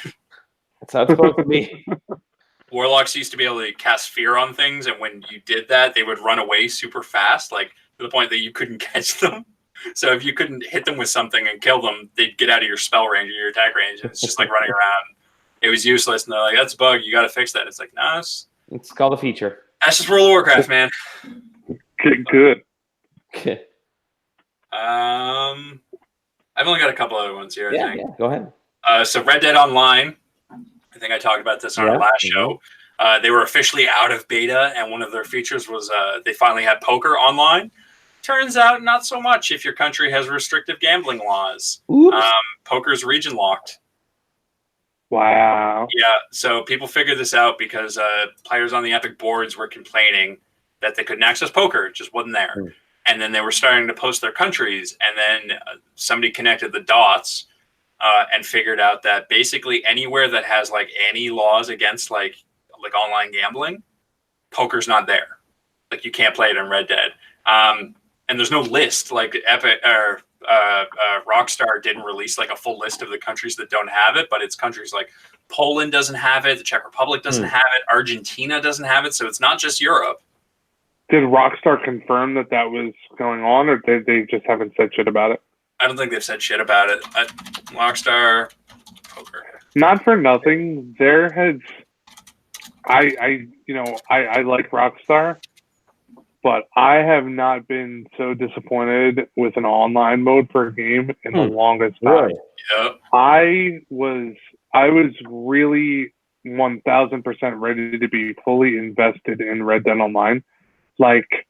That's how it's supposed to be. Warlocks used to be able to cast fear on things, and when you did that, they would run away super fast, like to the point that you couldn't catch them. So if you couldn't hit them with something and kill them, they'd get out of your spell range or your attack range, and it's just like running around. It was useless, and they're like, that's a bug, you got to fix that. It's like, no, it's called a feature. That's just World of Warcraft, man. Good. I've only got a couple other ones here, I think. Yeah, go ahead. So Red Dead Online, I think I talked about this on our last show. They were officially out of beta, and one of their features was they finally had poker online. Turns out not so much if your country has restrictive gambling laws. Poker's region locked. Wow. Yeah, so people figured this out because players on the Epic boards were complaining that they couldn't access poker. It just wasn't there. And then they were starting to post their countries, and then somebody connected the dots and figured out that basically anywhere that has like any laws against like online gambling, poker's not there. Like you can't play it in Red Dead. And there's no list. Like Epic or Rockstar didn't release like a full list of the countries that don't have it, but it's countries like Poland doesn't have it, the Czech Republic doesn't have it, Argentina doesn't have it, so it's not just Europe. Did Rockstar confirm that was going on, or did they just haven't said shit about it? I don't think they've said shit about it. Rockstar poker. Not for nothing. I like Rockstar, but I have not been so disappointed with an online mode for a game in the longest time. Really? Yep. I was really 1,000% ready to be fully invested in Red Dead Online. Like,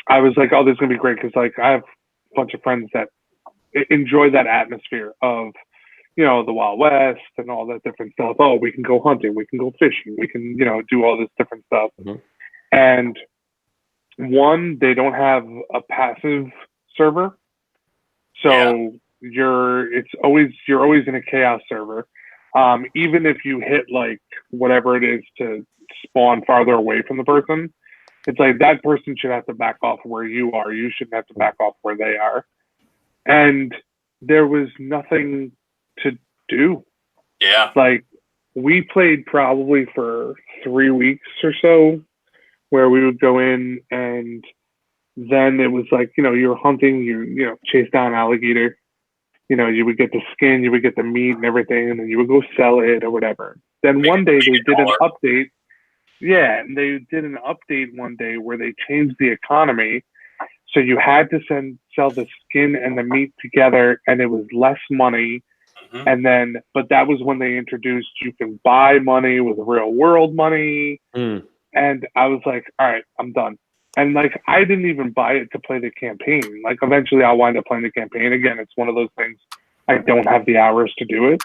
I was like, oh, this is gonna be great because like I have a bunch of friends that enjoy that atmosphere of, the Wild West and all that different stuff. Oh, we can go hunting, we can go fishing, we can, do all this different stuff. And one, they don't have a passive server, so you're always in a chaos server. Even if you hit like whatever it is to spawn farther away from the person, it's like that person should have to back off where you are. You shouldn't have to back off where they are. And there was nothing to do. Yeah. Like we played probably for 3 weeks or so, where we would go in and then it was like, you're hunting, you chase down alligator, you would get the skin, you would get the meat and everything, and then you would go sell it or whatever. Then one day they did an update. Yeah, and they did an update one day where they changed the economy. So you had to sell the skin and the meat together, and it was less money, Mm-hmm. And then, but that was when they introduced you can buy money with real world money. And I was like, all right, I'm done. And like, I didn't even buy it to play the campaign. Like, eventually I'll wind up playing the campaign again. It's one of those things I don't have the hours to do it.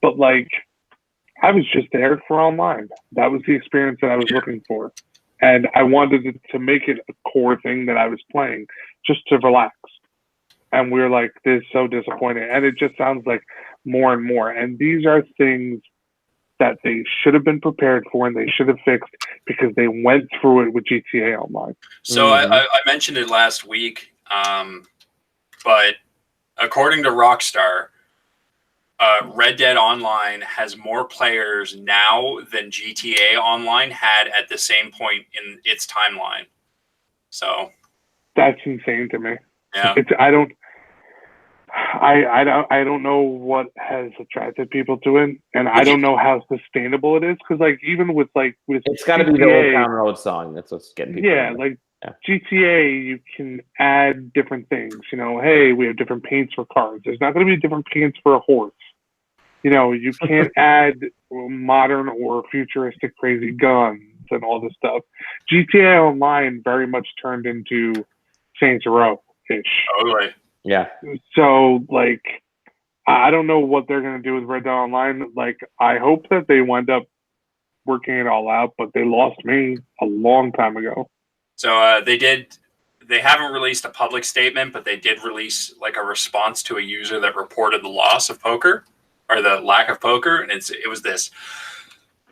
But like, I was just there for online. That was the experience that I was looking for. And I wanted to make it a core thing that I was playing just to relax. And we were like, this is so disappointing. And it just sounds like more and more. And these are things that they should have been prepared for and they should have fixed because they went through it with GTA Online. So I mentioned it last week, but according to Rockstar, Red Dead Online has more players now than GTA Online had at the same point in its timeline. So that's insane to me. Yeah, I don't know what has attracted people to it, and I don't know how sustainable it is. Because like even with it's got to be the Old Town Road song. That's what's getting people. Yeah, GTA, you can add different things. You know, hey, we have different paints for cars. There's not going to be different paints for a horse. You know, you can't add modern or futuristic crazy guns and all this stuff. GTA Online very much turned into Saints Row-ish. Totally. Yeah. So, like, I don't know what they're going to do with Red Dead Online. Like, I hope that they wind up working it all out, but they lost me a long time ago. So they haven't released a public statement, but they did release like a response to a user that reported the loss of poker or the lack of poker. And it was this.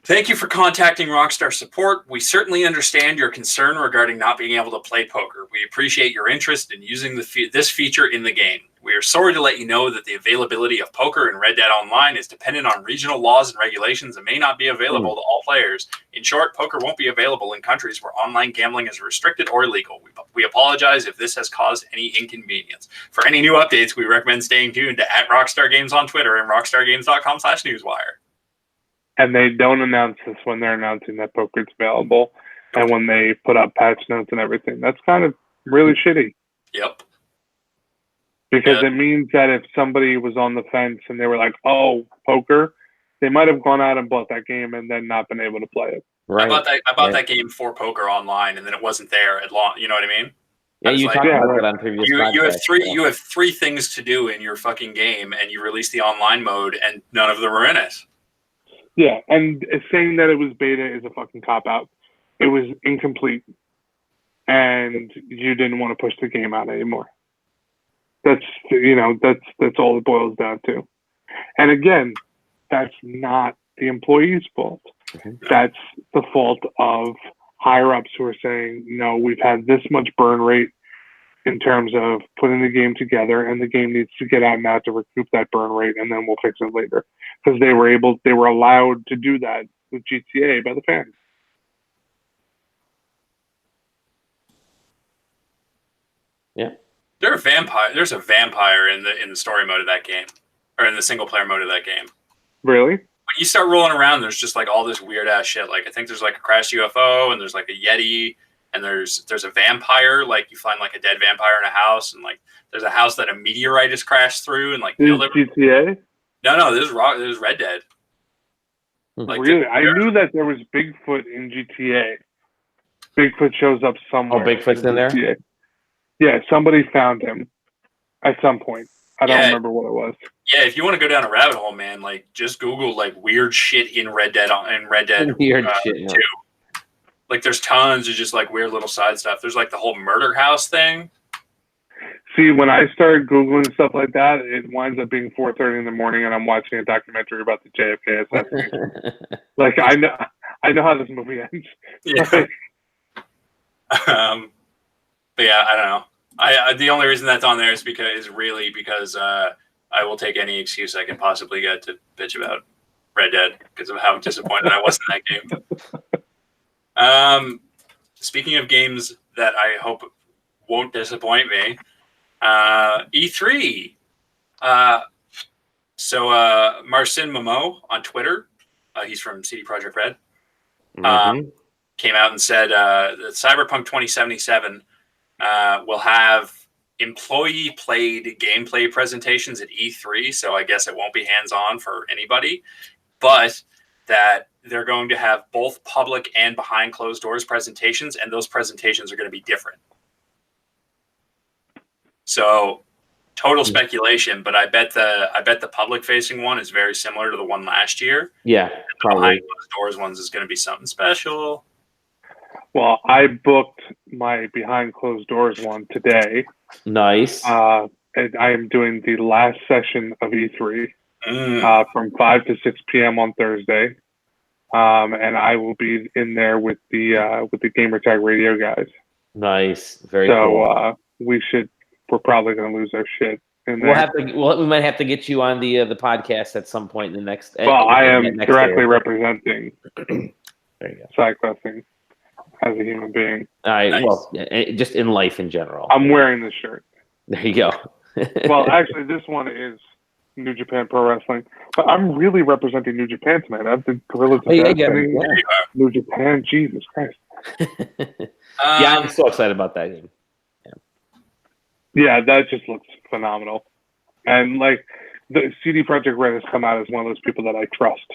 Thank you for contacting Rockstar Support. We certainly understand your concern regarding not being able to play poker. We appreciate your interest in using this feature in the game. We are sorry to let you know that the availability of poker in Red Dead Online is dependent on regional laws and regulations and may not be available to all players. In short, poker won't be available in countries where online gambling is restricted or illegal. We apologize if this has caused any inconvenience. For any new updates, we recommend staying tuned to @Rockstar Games on Twitter and rockstargames.com/newswire. And they don't announce this when they're announcing that poker is available and when they put up patch notes and everything. That's kind of really shitty. Yep. Because it means that if somebody was on the fence and they were like, oh, poker, they might have gone out and bought that game and then not been able to play it. Right. I bought that game for poker online and then it wasn't there at long. You know what I mean? Yeah, you talked about that on previous podcasts. You have three things to do in your fucking game and you release the online mode and none of them are in it. Yeah, and saying that it was beta is a fucking cop-out. It was incomplete, and you didn't want to push the game out anymore. That's all it boils down to. And again, that's not the employee's fault. That's the fault of higher-ups who are saying, no, we've had this much burn rate in terms of putting the game together, and the game needs to get out now to recoup that burn rate, and then we'll fix it later. Because they were allowed to do that with GTA by the fans. Yeah. There's a vampire in the story mode of that game, or in the single player mode of that game. Really? When you start rolling around, there's just like all this weird ass shit. Like I think there's like a crashed UFO, and there's like a Yeti. And there's a vampire, like you find like a dead vampire in a house, and like there's a house that a meteorite has crashed through, and like GTA. No, this is Red Dead. Like, really, I knew that there was Bigfoot in GTA. Bigfoot shows up somewhere. Oh, Bigfoot's in there. GTA. Yeah, somebody found him at some point. I don't remember what it was. Yeah, if you want to go down a rabbit hole, man, like just Google like weird shit in Red Dead weird shit 2. Like there's tons of just like weird little side stuff. There's like the whole murder house thing. See, when I start Googling stuff like that, it winds up being 4:30 in the morning and I'm watching a documentary about the JFK assassination. Like I know how this movie ends. Yeah. But yeah, I don't know. I the only reason that's on there is because I will take any excuse I can possibly get to bitch about Red Dead because of how disappointed I was in that game. Speaking of games that I hope won't disappoint me, E3. So Marcin Momo on Twitter, he's from CD Projekt Red, came out and said that Cyberpunk 2077 will have employee played gameplay presentations at E3, so I guess it won't be hands-on for anybody, but that they're going to have both public and behind closed doors presentations, and those presentations are going to be different. So total speculation, but I bet the public facing one is very similar to the one last year. Yeah, and the probably. behind closed doors ones is going to be something special. Well, I booked my behind closed doors one today. Nice. And I am doing the last session of E3 from 5 to 6 p.m. on Thursday. And I will be in there with the Gamertag Radio guys. Nice. Very cool. We're probably going to lose our shit in there. We might have to get you on the podcast at some point in the next. Well, I am directly representing there you go. SideQuesting as a human being. Nice. Well, just in life in general. I'm wearing the shirt. There you go. Well, actually, this one is New Japan Pro Wrestling, but I'm really representing New Japan tonight. I have the Guerrillas of New Japan. Jesus Christ! Yeah, I'm so excited about that game. Yeah, that just looks phenomenal, and like the CD Projekt Red has come out as one of those people that I trust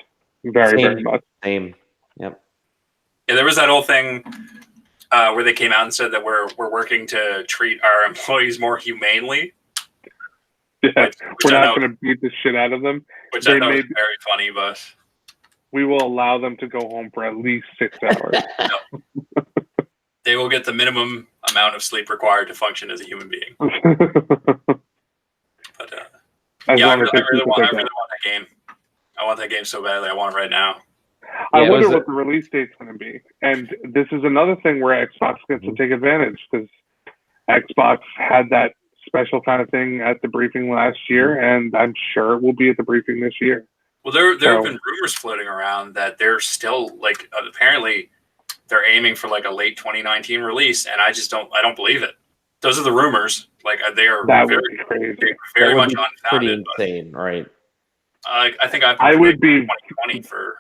very much. Same. Yep. Yeah, there was that whole thing where they came out and said that we're working to treat our employees more humanely. Yeah, we're not going to beat the shit out of them. Which I thought was very funny, but we will allow them to go home for at least 6 hours. They will get the minimum amount of sleep required to function as a human being. But yeah, I really want that game. I want that game so badly. I want it right now. I wonder what the release date's going to be. And this is another thing where Xbox gets to take advantage, because Xbox had that special kind of thing at the briefing last year, and I'm sure it will be at the briefing this year. Well, there have been rumors floating around that they're still apparently they're aiming for like a late 2019 release, and I don't believe it. Those are the rumors. Like they are very much unfounded. Pretty insane, right? I think I would be 2020 for.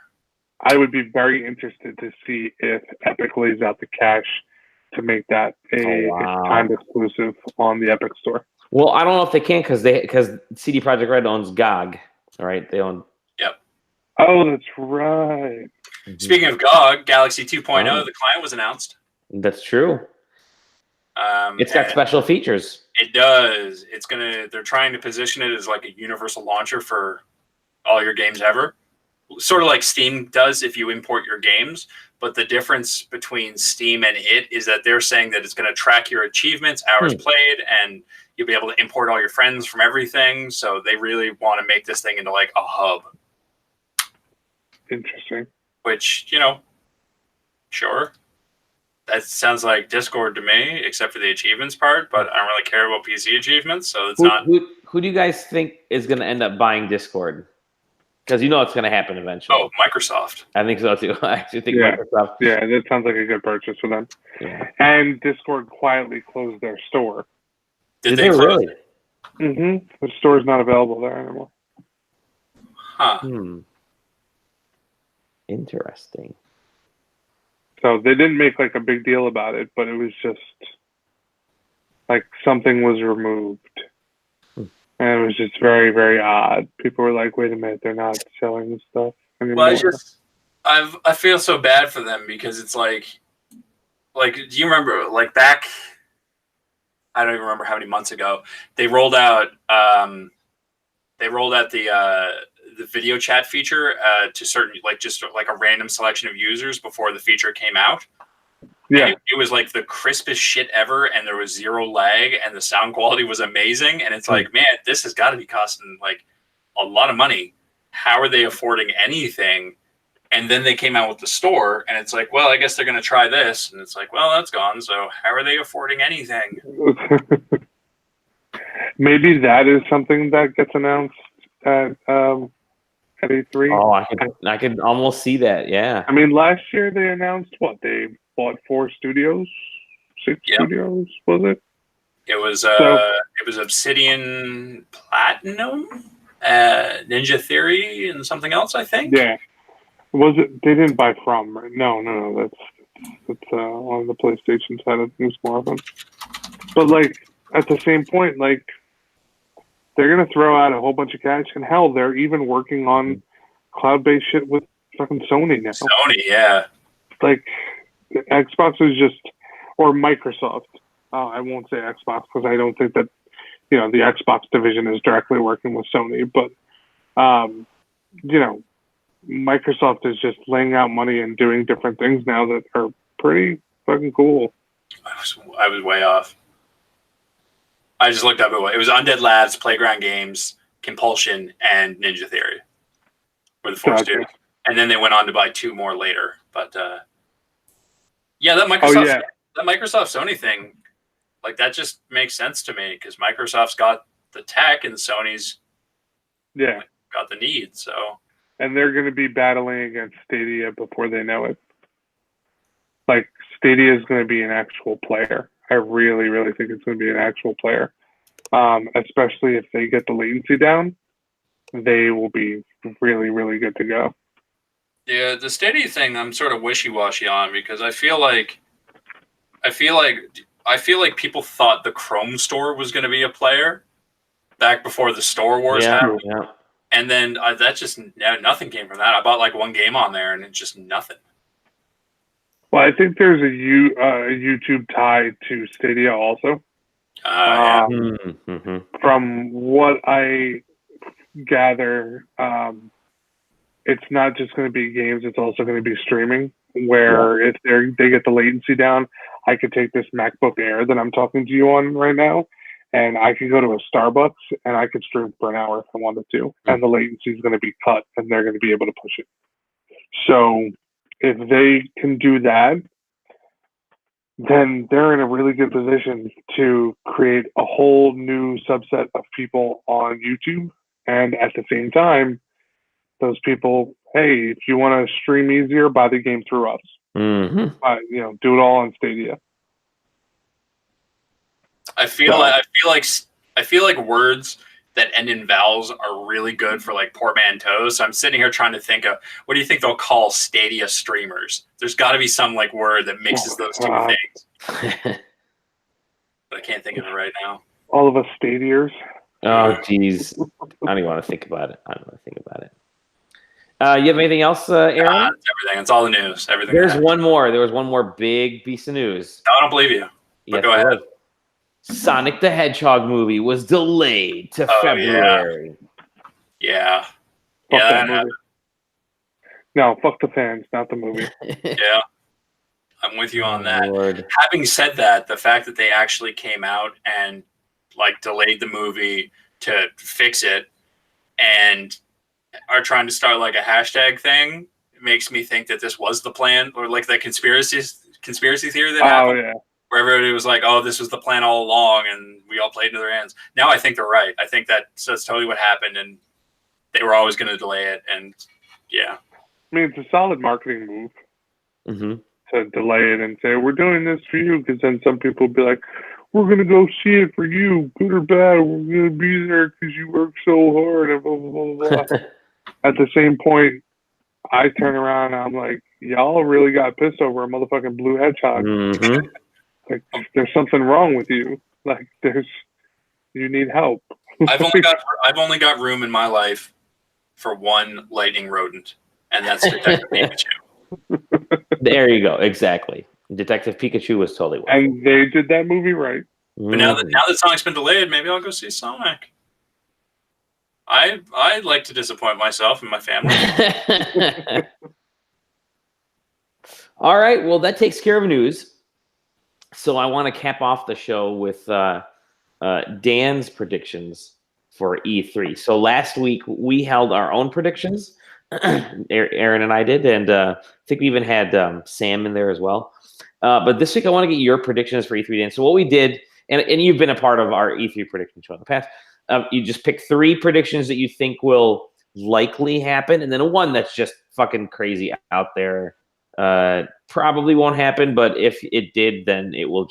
I would be very interested to see if Epic lays out the cash to make that a timed exclusive on the Epic Store. Well, I don't know if they can because CD Projekt Red owns GOG, right? They own. Yep. Oh, that's right. Speaking of GOG, Galaxy 2.0, the client was announced. That's true. It's got special features. It does. They're trying to position it as like a universal launcher for all your games ever. Sort of like Steam does if you import your games. But the difference between Steam and it is that they're saying that it's going to track your achievements, hours played, and you'll be able to import all your friends from everything. So they really want to make this thing into like a hub. Interesting. Which, sure. That sounds like Discord to me, except for the achievements part, but I don't really care about PC achievements, so it's not... Who do you guys think is going to end up buying Discord? Because it's going to happen eventually. Oh, Microsoft. I think so, too. I actually think Microsoft. Yeah, that sounds like a good purchase for them. Yeah. And Discord quietly closed their store. Did they really? Mm-hmm. The store's not available there anymore. Huh. Interesting. So they didn't make like a big deal about it, but it was just like something was removed. And it was just very, very odd. People were like, wait a minute, they're not selling this stuff anymore. Well, I feel so bad for them because it's like, do you remember like back, I don't even remember how many months ago, they rolled out the video chat feature to certain, like just like a random selection of users before the feature came out. Yeah, it was like the crispest shit ever, and there was zero lag, and the sound quality was amazing. And it's like, man, this has got to be costing like a lot of money. How are they affording anything? And then they came out with the store, and it's like, well, I guess they're going to try this, and it's like, well, that's gone. So how are they affording anything? Maybe that is something that gets announced at E3. Oh, I could almost see that. Yeah. I mean, last year they announced what they bought 4 studios, 6 studios, was it? It was Obsidian Platinum, Ninja Theory, and something else, I think. Yeah. Was it? They didn't buy From. Right? No. That's on the PlayStation side of things more of them. But like, at the same point, like, they're going to throw out a whole bunch of cash. And hell, they're even working on cloud-based shit with fucking Sony now. Sony, yeah. Like, Xbox is just, or Microsoft. I won't say Xbox because I don't think that, the Xbox division is directly working with Sony. But, Microsoft is just laying out money and doing different things now that are pretty fucking cool. I was way off. I just looked up it was Undead Labs, Playground Games, Compulsion, and Ninja Theory were the four studios. And then they went on to buy 2 more later. But that Microsoft Sony thing, like, that just makes sense to me because Microsoft's got the tech and Sony's got the need. So, and they're going to be battling against Stadia before they know it. Like, Stadia is going to be an actual player. I really, really think it's going to be an actual player. Especially if they get the latency down, they will be really, really good to go. Yeah, the Stadia thing I'm sort of wishy-washy on because I feel like people thought the Chrome store was going to be a player back before the Store Wars happened. Yeah. And then that just nothing came from that. I bought like 1 game on there and it's just nothing. Well, I think there's a YouTube tie to Stadia also. From what I gather, it's not just going to be games; it's also going to be streaming. Where if they get the latency down, I could take this MacBook Air that I'm talking to you on right now, and I could go to a Starbucks and I could stream for an hour if I wanted to, and the latency is going to be cut, and they're going to be able to push it. So if they can do that, then they're in a really good position to create a whole new subset of people on YouTube. And at the same time, those people, hey, if you want to stream easier, buy the game through us. Do it all on Stadia. I feel like words that end in vowels are really good for like portmanteaus. So I'm sitting here trying to think of what do you think they'll call Stadia streamers? There's got to be some like word that mixes those two things. But I can't think of it right now. All of us Stadiers. Oh, geez. I don't even want to think about it. You have anything else, Aaron? That's everything. It's all the news. Everything. There's one more. There was one more big piece of news. No, I don't believe you. But go ahead. Sonic the Hedgehog movie was delayed to February. Yeah. Fuck that movie. No, fuck the fans, not the movie. Yeah. I'm with you on that. Lord. Having said that, the fact that they actually came out and like delayed the movie to fix it and are trying to start like a hashtag thing makes me think that this was the plan, or like the conspiracy theory that happened. Yeah. Where everybody was like, oh, this was the plan all along, and we all played into their hands. Now I think they're right. I think that's totally what happened, and they were always going to delay it, and yeah. I mean, it's a solid marketing move to delay it and say, we're doing this for you, because then some people will be like, we're going to go see it for you, good or bad, we're going to be there because you work so hard, and blah, blah, blah, blah. At the same point, I turn around and I'm like, y'all really got pissed over a motherfucking blue hedgehog. Like, there's something wrong with you. Like, you need help. I've only got room in my life for one lightning rodent, and that's Detective Pikachu. There you go. Exactly. Detective Pikachu was totally worth it. And they did that movie right. But now that Sonic's been delayed, maybe I'll go see Sonic. I'd like to disappoint myself and my family. All right. Well, that takes care of news. So I want to cap off the show with Dan's predictions for E3. So last week we held our own predictions. Aaron and I did, and I think we even had Sam in there as well. But this week I want to get your predictions for E3, Dan. So what we did, and you've been a part of our E3 prediction show in the past, you just pick 3 predictions that you think will likely happen, and then one that's just fucking crazy out there. Probably won't happen, but if it did, then it will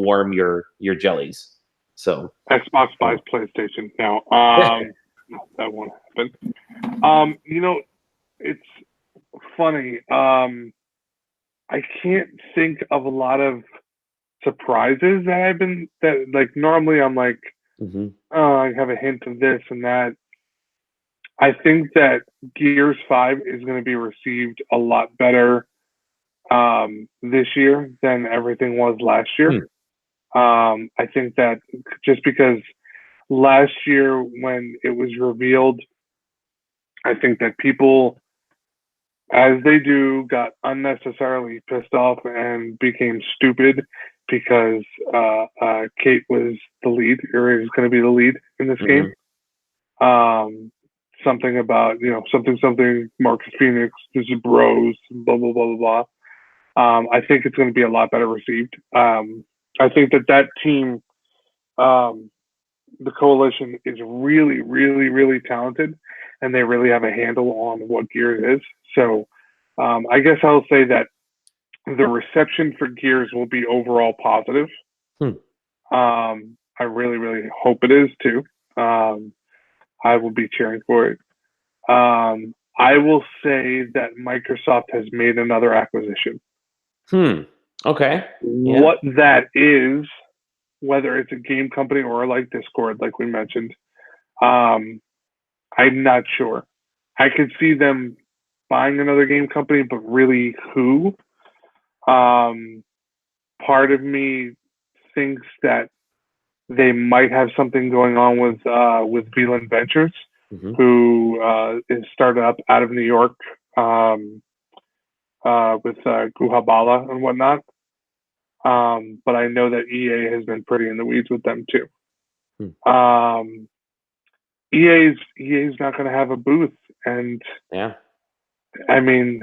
warm your jellies. So Xbox buys PlayStation now. That won't happen. It's funny. I can't think of a lot of surprises that like normally I'm like, Mm-hmm. oh, I have a hint of this and that. I think that Gears 5 is going to be received a lot better this year than everything was last year. I think that just because last year when it was revealed, I think that people, as they do, got unnecessarily pissed off and became stupid because Kate was the lead, or is going to be the lead in this game. Something about, something Marcus Phoenix, this is bros, blah, blah, blah, blah, blah. I think it's going to be a lot better received. I think that team, the coalition, is really, really, really talented, and they really have a handle on what Gears is. So I guess I'll say that the reception for Gears will be overall positive. I really, really hope it is too. I will be cheering for it. I will say that Microsoft has made another acquisition. Okay. Yeah. What that is, whether it's a game company or like Discord, like we mentioned, I'm not sure. I could see them buying another game company, but really who? Part of me thinks that they might have something going on with VLAN Ventures, who is started up out of New York with Guhabala and whatnot. But I know that EA has been pretty in the weeds with them too. EA's not going to have a booth, and I mean,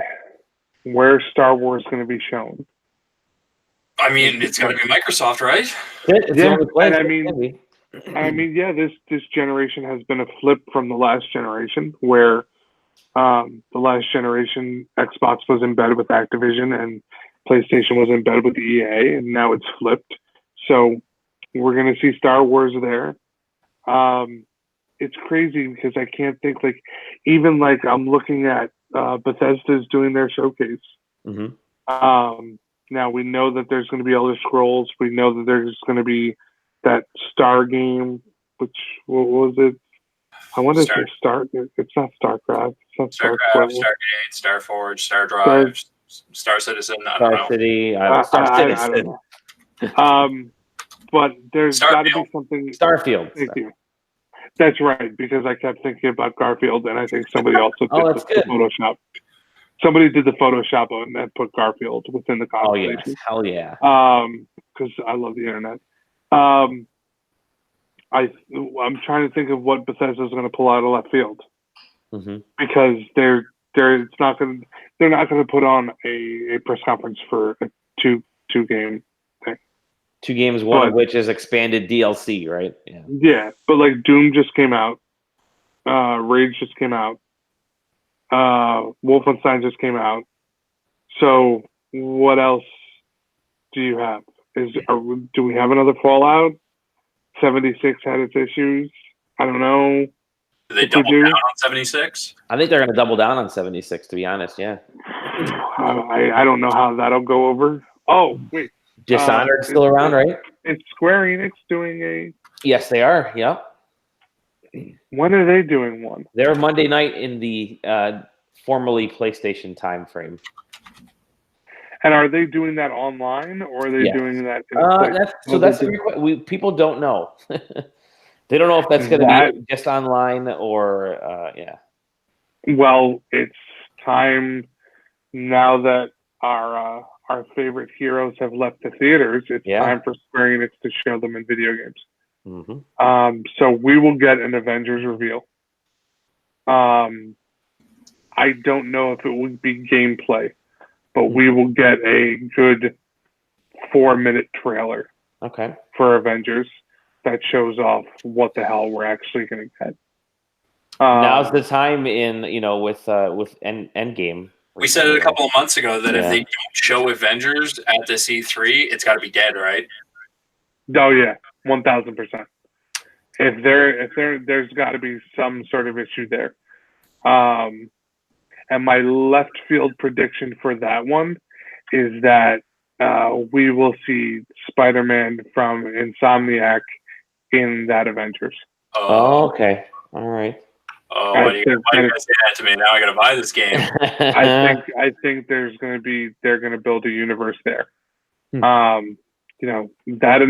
where's Star Wars going to be shown? I mean, it's got to be Microsoft, right? This generation has been a flip from the last generation, where the last generation Xbox was in bed with Activision and PlayStation was in bed with EA, and now it's flipped. So we're going to see Star Wars there. It's crazy because I can't think, like, even like I'm looking at Bethesda's doing their showcase. Now we know that there's going to be Elder Scrolls. We know that there's going to be that Star game, which, what was it? I want to say Star. It's not StarCraft. It's not StarCraft, Stargate, Starforge, Star Drive, Star Citizen. Star City. Star Citizen. But there's got to be something. Starfield. Thank you. That's right, because I kept thinking about Garfield, and I think somebody also did the Photoshop. Somebody did the Photoshop and put Garfield within the conversation. Oh, yes. Hell yeah. Because I love the internet. I'm trying to think of what Bethesda's going to pull out of left field, because they're not going to put on a press conference for a two game thing. 2 games, one of which is expanded DLC, right? Yeah, but like Doom just came out, Rage just came out, Wolfenstein just came out. So what else do you have? Do we have another Fallout? 76 had its issues. I don't know. Do they double down on 76? I think they're going to double down on 76, to be honest, yeah. I don't know how that'll go over. Oh, wait. Dishonored still around, right? It's Square Enix doing a... Yes, they are, yeah. When are they doing one? They're Monday night in the formerly PlayStation time frame. And are they doing that online, or are they doing that? People don't know. They don't know if that's going to be just online or Well, it's time now that our favorite heroes have left the theaters. It's time for Square Enix to show them in video games. So we will get an Avengers reveal. I don't know if it would be gameplay, but we will get a good 4-minute trailer for Avengers that shows off what the hell we're actually going to get. Now's the time with Endgame. We said it a couple of months ago that if they don't show Avengers at this E3, it's got to be dead, right? Oh yeah, 1,000%. If there's got to be some sort of issue there. And my left field prediction for that one is that we will see Spider-Man from Insomniac in that Avengers. Oh, okay. All right. Oh, why do you say that to me? Now I got to buy this game. I think they're going to build a universe there. You know, that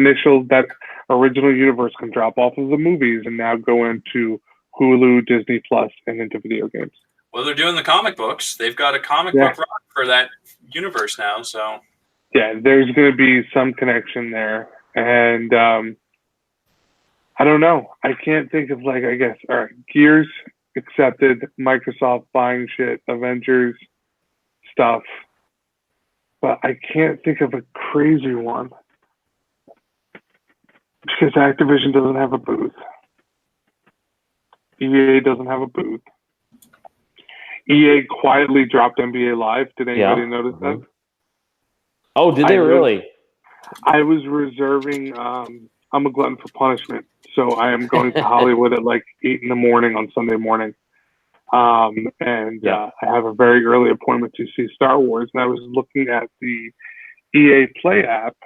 original universe can drop off of the movies and now go into Hulu, Disney Plus, and into video games. Well, they're doing the comic books. They've got a comic book run for that universe now, so. Yeah, there's going to be some connection there. And I don't know. I can't think of, like, I guess, all right, Gears accepted, Microsoft buying shit, Avengers stuff. But I can't think of a crazy one. Because Activision doesn't have a booth. EA doesn't have a booth. EA quietly dropped NBA Live. Did anybody notice that? Oh, did they really? I was reserving. I'm a glutton for punishment, so I am going to Hollywood at like 8 in the morning on Sunday morning. I have a very early appointment to see Star Wars, and I was looking at the EA Play app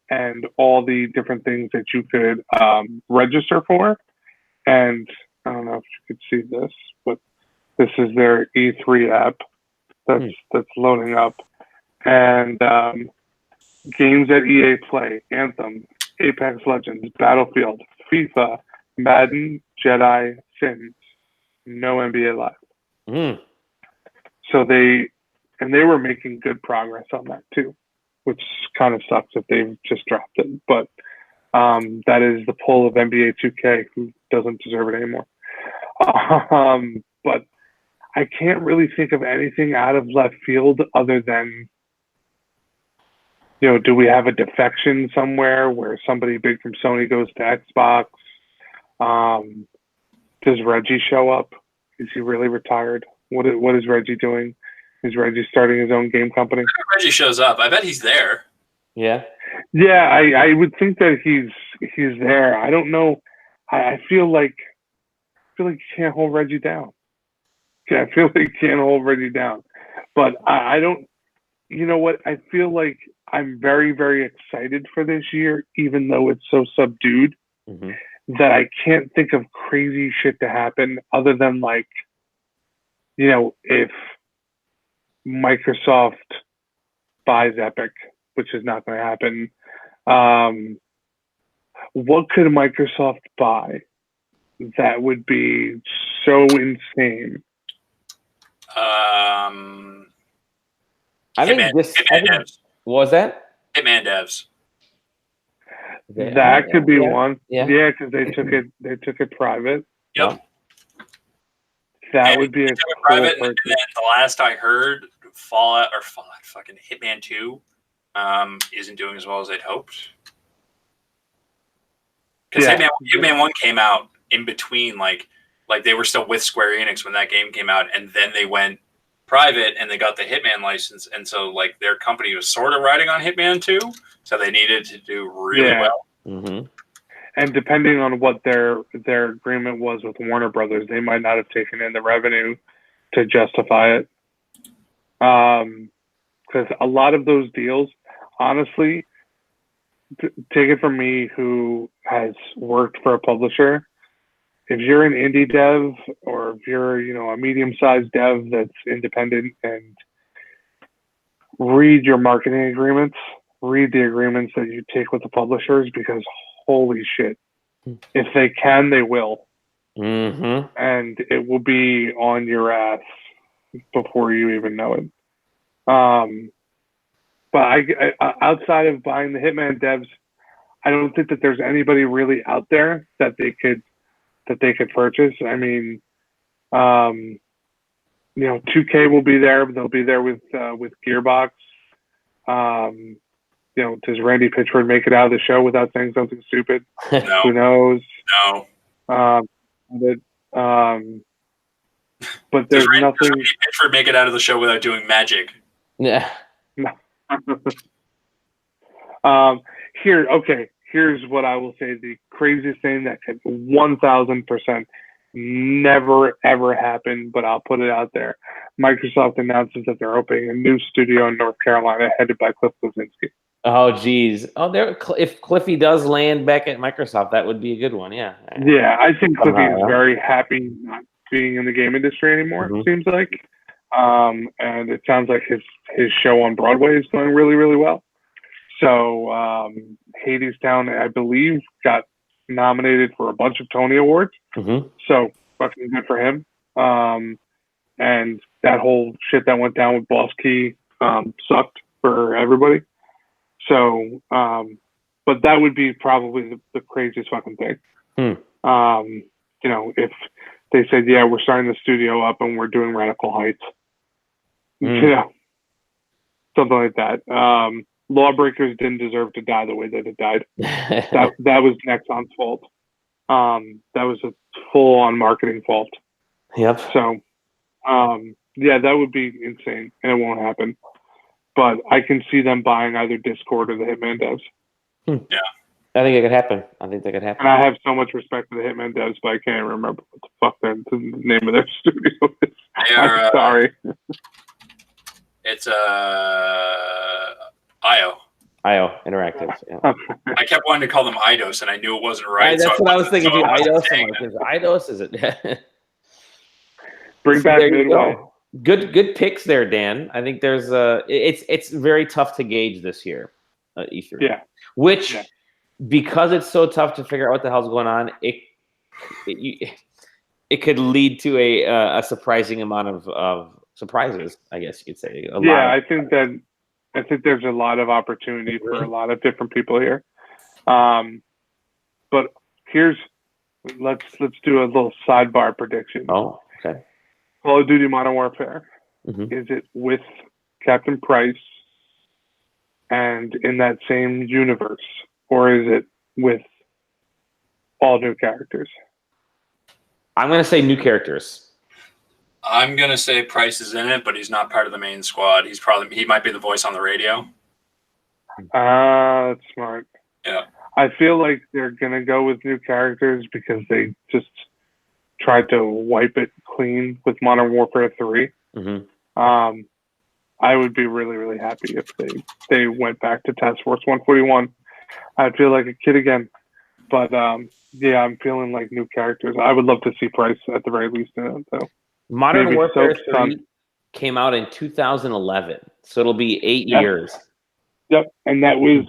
and all the different things that you could register for. And I don't know if you could see this, but this is their E3 app that's loading up. And games at EA Play: Anthem, Apex Legends, Battlefield, FIFA, Madden, Jedi, Sims. No NBA Live. So they were making good progress on that too, which kind of sucks if they've just dropped it. But that is the pull of NBA 2K, who doesn't deserve it anymore. But I can't really think of anything out of left field other than, you know, do we have a defection somewhere where somebody big from Sony goes to Xbox? Does Reggie show up? Is he really retired? What is Reggie doing? Is Reggie starting his own game company? Reggie shows up. I bet he's there. Yeah. Yeah, I would think that he's there. I don't know. I feel like you can't hold Reggie down. Yeah, I feel like you can't hold Reggie down. But I don't. You know what? I feel like I'm very, very excited for this year, even though it's so subdued. That I can't think of crazy shit to happen other than, like, you know, if Microsoft buys Epic, which is not going to happen. What could Microsoft buy that would be so insane? I think Devs. What was that? Hitman Devs. That could be one. Yeah, because they took it private. Yep. That would be a cool private. And then the last I heard, Fallout, fucking Hitman 2, isn't doing as well as they'd hoped. Because Hitman 1 came out in between, like they were still with Square Enix when that game came out, and then they went private and they got the Hitman license, and so like their company was sort of riding on Hitman 2, so they needed to do really well. And depending on what their agreement was with Warner Brothers, they might not have taken in the revenue to justify it. Because a lot of those deals, honestly, take it from me, who has worked for a publisher, if you're an indie dev or if you're, you know, a medium-sized dev that's independent, and read your marketing agreements, read the agreements that you take with the publishers, because holy shit, if they can, they will. And it will be on your ass before you even know it. But I outside of buying the Hitman devs, I don't think that there's anybody really out there that they could purchase. I mean, you know, 2K will be there, but they'll be there with Gearbox. You know, does Randy Pitchford make it out of the show without saying something stupid? No. Who knows? No. But there's nothing. Does Randy Pitchford make it out of the show without doing magic? Yeah. Here's what I will say: the craziest thing that could 1,000% never ever happen, but I'll put it out there. Microsoft announces that they're opening a new studio in North Carolina headed by Cliff Bleszinski. Oh, geez. Oh, if Cliffy does land back at Microsoft, that would be a good one. Yeah. Yeah, I think Cliffy is Yeah. very happy not being in the game industry anymore. Mhm. It seems like, and it sounds like his show on Broadway is going really, really well. So Hadestown, I believe, got nominated for a bunch of Tony Awards. Mhm. So fucking good for him. And that whole shit that went down with Boss Key sucked for everybody. So, but that would be probably the craziest fucking thing. You know, if they said, yeah, we're starting the studio up and we're doing Radical Heights, you know, something like that. Lawbreakers didn't deserve to die the way that it died. that was Nexon's fault. That was a full-on marketing fault. Yep. So, yeah, that would be insane, and it won't happen. But I can see them buying either Discord or the Hitman devs. Yeah. I think it could happen. I think that could happen. And I have so much respect for the Hitman devs, but I can't remember what the fuck the name of their studio is. I'm sorry. It's IO. IO Interactive. Yeah. I kept wanting to call them IDOS, and I knew it wasn't right. That's what I was thinking. So IDOS. I'm like, is IDOS? Is it? Bring back Midway. Good picks there, Dan. I think there's it's very tough to gauge this year, E3. Yeah. Which, because it's so tough to figure out what the hell's going on, it could lead to a surprising amount of surprises, I guess you could say. I think there's a lot of opportunity for a lot of different people here. But let's do a little sidebar prediction. Oh, okay. Call of Duty Modern Warfare. Mm-hmm. Is it with Captain Price and in that same universe, or is it with all new characters? I'm going to say new characters. I'm going to say Price is in it, but he's not part of the main squad. He might be the voice on the radio. That's smart. Yeah. I feel like they're going to go with new characters because they just tried to wipe it clean with Modern Warfare 3. Mm-hmm. I would be really, really happy if they went back to Task Force 141. I'd feel like a kid again. But yeah, I'm feeling like new characters. I would love to see Price at the very least in it, though. Modern Warfare 3 came out in 2011, so it'll be 8 years. Yep, and that was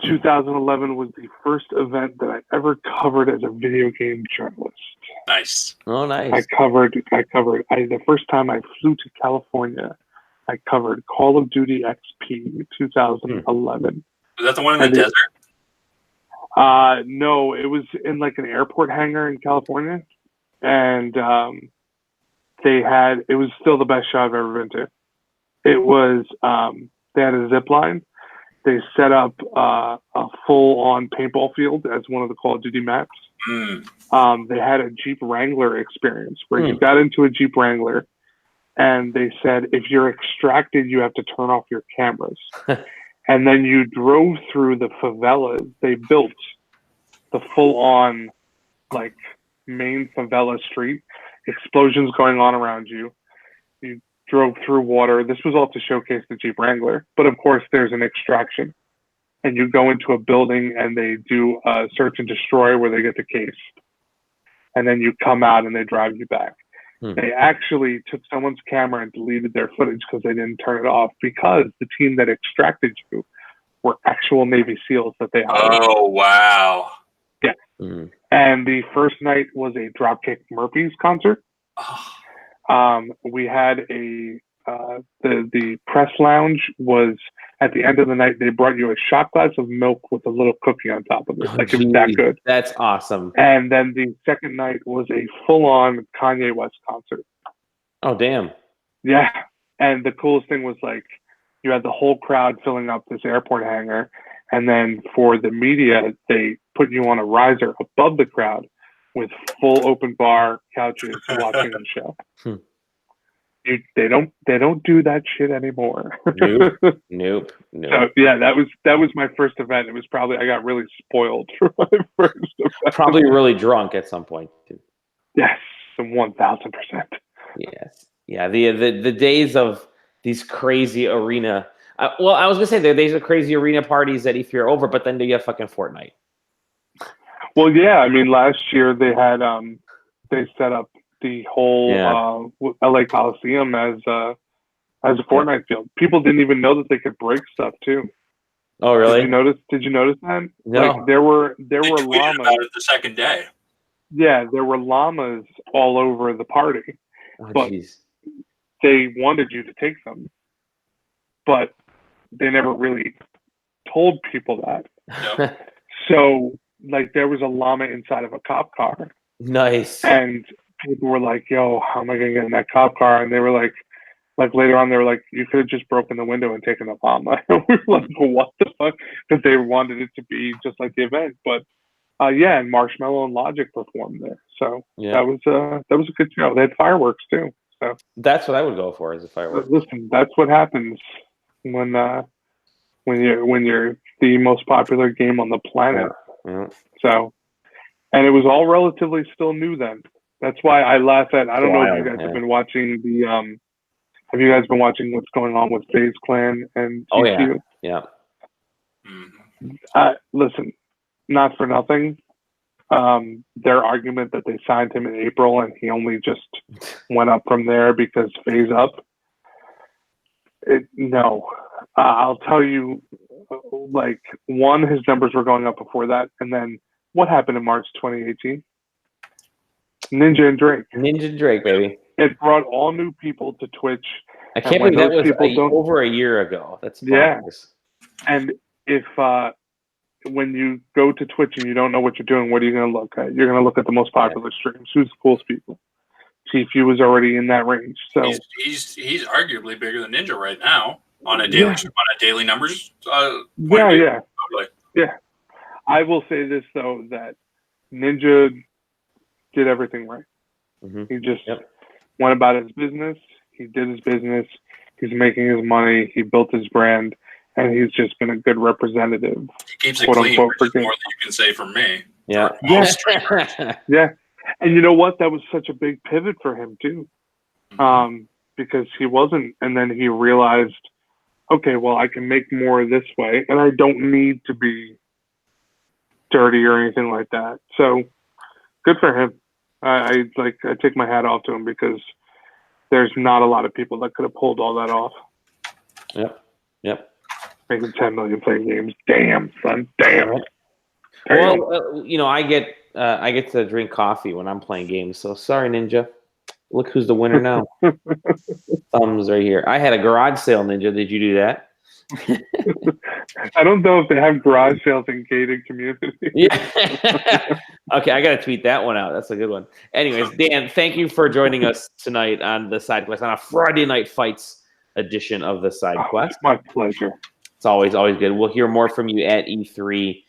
2011 was the first event that I ever covered as a video game journalist. Nice. Oh, nice. I covered. The first time I flew to California, I covered Call of Duty XP 2011. Was that the one in the desert? No, it was in like an airport hangar in California, and it was still the best show I've ever been to. It was they had a zip line. They set up a full-on paintball field as one of the Call of Duty maps. They had a Jeep Wrangler experience where you got into a Jeep Wrangler, and they said if you're extracted, you have to turn off your cameras. And then you drove through the favelas. They built the full-on, like, main favela street. Explosions going on around you. You drove through water. This was all to showcase the Jeep Wrangler. But, of course, there's an extraction. And you go into a building, and they do a search and destroy where they get the case. And then you come out, and they drive you back. They actually took someone's camera and deleted their footage because they didn't turn it off because the team that extracted you were actual Navy SEALs that they hired. Oh, wow. Yeah. And the first night was a Dropkick Murphys concert. We had the press lounge was at the end of the night. They brought you a shot glass of milk with a little cookie on top of it. It was that good. That's awesome. And then the second night was a full-on Kanye West concert. Oh, damn. Yeah. And the coolest thing was like you had the whole crowd filling up this airport hangar. And then for the media, they put you on a riser above the crowd with full open bar couches watching the show. They don't do that shit anymore. Nope. So yeah, that was my first event. It was probably I got really spoiled for my first event. Probably really drunk at some point too. Yes, 1000%. Yes. Yeah. The days of these crazy arena. Well, I was gonna say there's a crazy arena parties that if you're over, but then you have fucking Fortnite. Well, yeah. I mean, last year they had they set up the whole LA Coliseum as a Fortnite field. People didn't even know that they could break stuff too. Oh, really? Did you notice that? No. Like there were tweeted llamas. about it the second day. Yeah, there were llamas all over the party, but they wanted you to take them, but they never really told people that. No. So, like, there was a llama inside of a cop car. Nice. And people were like, "Yo, how am I gonna get in that cop car?" And they were like later on, they were like, "You could have just broken the window and taken the llama." And we were like, "What the fuck?" Because they wanted it to be just like the event, but. Yeah, and Marshmello and Logic performed there, so that was a good show. They had fireworks too, so that's what I would go for as a firework. Listen, that's what happens when you're the most popular game on the planet. Yeah. So, and it was all relatively still new then. That's why I laugh at. I don't know if you guys have been watching the. Have you guys been watching what's going on with FaZe Clan and TQ? Oh yeah. Listen. Not for nothing. Their argument that they signed him in April and he only just went up from there because FaZe up. No. I'll tell you, like, one, his numbers were going up before that. And then what happened in March 2018? Ninja and Drake. Ninja and Drake, baby. It brought all new people to Twitch. I can't believe that was over a year ago. That's bonkers. And if when you go to Twitch and you don't know what you're doing, what are you going to look at? You're going to look at the most popular streams. Who's the coolest people? TQ was already in that range. So he's arguably bigger than Ninja right now on a daily numbers. Yeah. I will say this though, that Ninja did everything right. Mm-hmm. He just went about his business. He did his business. He's making his money. He built his brand. And he's just been a good representative. He keeps it clean, which is more than you can say from me. Yeah. Yeah. And you know what? That was such a big pivot for him, too. Because he wasn't. And then he realized, okay, well, I can make more this way. And I don't need to be dirty or anything like that. So good for him. I take my hat off to him because there's not a lot of people that could have pulled all that off. Yep. Making 10 million playing games. Damn, son. Damn. Well, I get to drink coffee when I'm playing games. So sorry, Ninja. Look who's the winner now. Thumbs right here. I had a garage sale, Ninja. Did you do that? I don't know if they have garage sales in gated communities. Yeah. Okay, I got to tweet that one out. That's a good one. Anyways, Dan, thank you for joining us tonight on the SideQuest, on a Friday Night Fights edition of the SideQuest. My pleasure. It's always good. We'll hear more from you at E3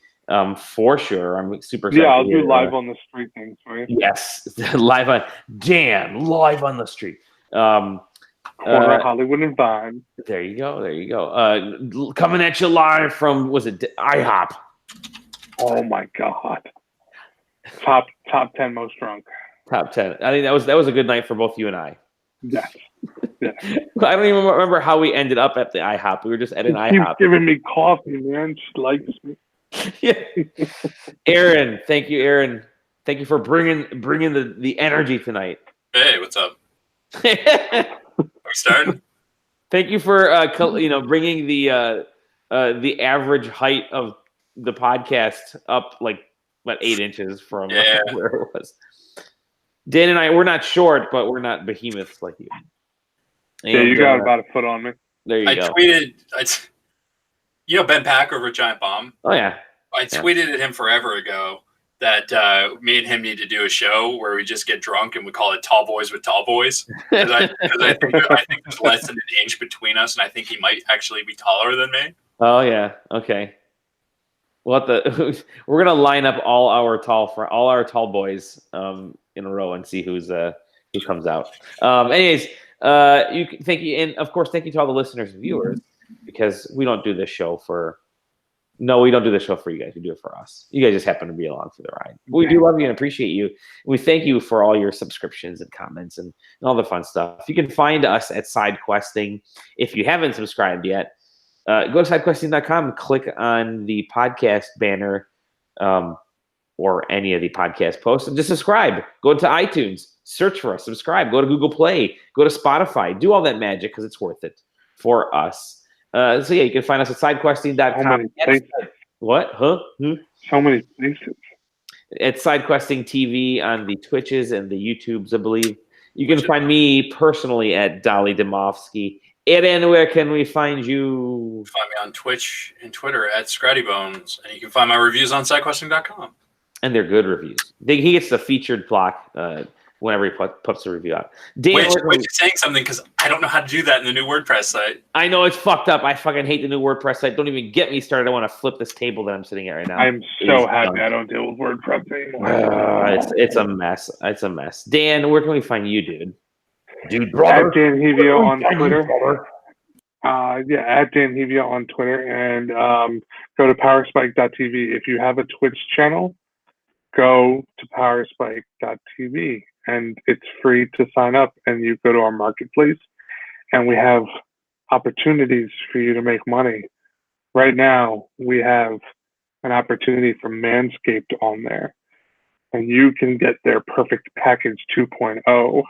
for sure. I'm super excited. Yeah, I'll do live on the street things for you. Yes, live on the street. Hollywood and Vine. There you go. Coming at you live from, was it IHOP? Oh my God. Top 10 most drunk. Top 10. I think that was a good night for both you and I. Yes. Yeah. I don't even remember how we ended up at the IHOP. We were just at an IHOP. Keeps giving me coffee, man. She likes me. Yeah. Aaron, thank you, Aaron. Thank you for bringing the energy tonight. Hey, what's up? Are we starting? Thank you for bringing the average height of the podcast up like about 8 inches from where it was. Dan and I, we're not short, but we're not behemoths like you. And, you got about a foot on me. There you go. I tweeted, Ben Pack over at Giant Bomb. Oh, yeah. I tweeted at him forever ago that me and him need to do a show where we just get drunk and we call it Tall Boys with Tall Boys. Because I think there's less than an inch between us, and I think he might actually be taller than me. Oh, yeah. Okay. We're gonna line up all our tall boys in a row and see who comes out. Anyways, thank you, and of course, thank you to all the listeners and viewers, because we don't do this show for you guys. We do it for us. You guys just happen to be along for the ride. We do love you and appreciate you. We thank you for all your subscriptions and comments and all the fun stuff. You can find us at SideQuesting. If you haven't subscribed yet, Go to sidequesting.com, click on the podcast banner or any of the podcast posts, and just subscribe. Go to iTunes, search for us, subscribe. Go to Google Play, go to Spotify. Do all that magic because it's worth it for us. So, yeah, you can find us at sidequesting.com. What? Huh? So many places. It's SideQuesting TV on the Twitches and the YouTubes, I believe. You can find me personally at Dolly Demovsky. Aaron, where can we find you? Find me on Twitch and Twitter at Scrattybones. And you can find my reviews on SideQuesting.com. And they're good reviews. He gets the featured block whenever he puts a review out. Dan, wait, you're saying something because I don't know how to do that in the new WordPress site. I know it's fucked up. I fucking hate the new WordPress site. Don't even get me started. I want to flip this table that I'm sitting at right now. I'm so happy I don't deal with WordPress anymore. It's a mess. It's a mess. Dan, where can we find you, dude? Dude, brother. At Dan Hevia on Twitter. At Dan Hevia on Twitter, and go to powerspike.tv. If you have a Twitch channel, go to powerspike.tv, and it's free to sign up. And you go to our marketplace, and we have opportunities for you to make money. Right now, we have an opportunity for Manscaped on there, and you can get their Perfect Package 2.0.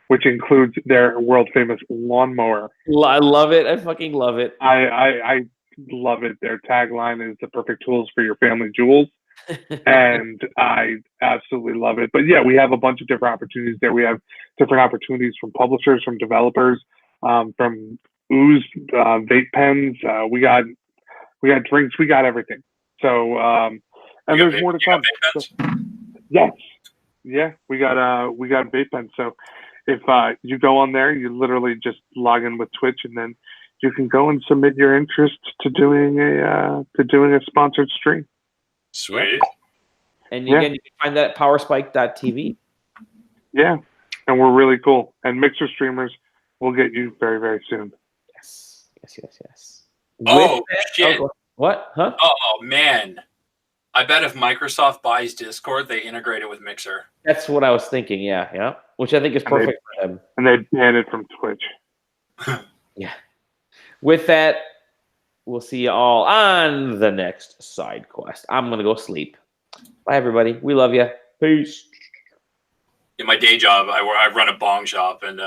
Which includes their world famous lawnmower. I love it. I fucking love it. I love it. Their tagline is the perfect tools for your family jewels. And I absolutely love it. But yeah, we have a bunch of different opportunities there. We have different opportunities from publishers, from developers, from Ooze, vape pens. We got drinks. We got everything. So and there's more to come. So, yes. Yeah, we got vape pens. So if you go on there, you literally just log in with Twitch, and then you can go and submit your interest to doing a sponsored stream. Sweet. And again, you can find that at powerspike.tv. Yeah, and we're really cool. And Mixer streamers will get you very, very soon. Yes. Oh, shit. What? Huh? Oh, man. I bet if Microsoft buys Discord, they integrate it with Mixer. That's what I was thinking, yeah. Which I think is perfect for them. And they ban it from Twitch. Yeah. With that, we'll see you all on the next side quest. I'm going to go sleep. Bye, everybody. We love you. Peace. In my day job, I run a bong shop, and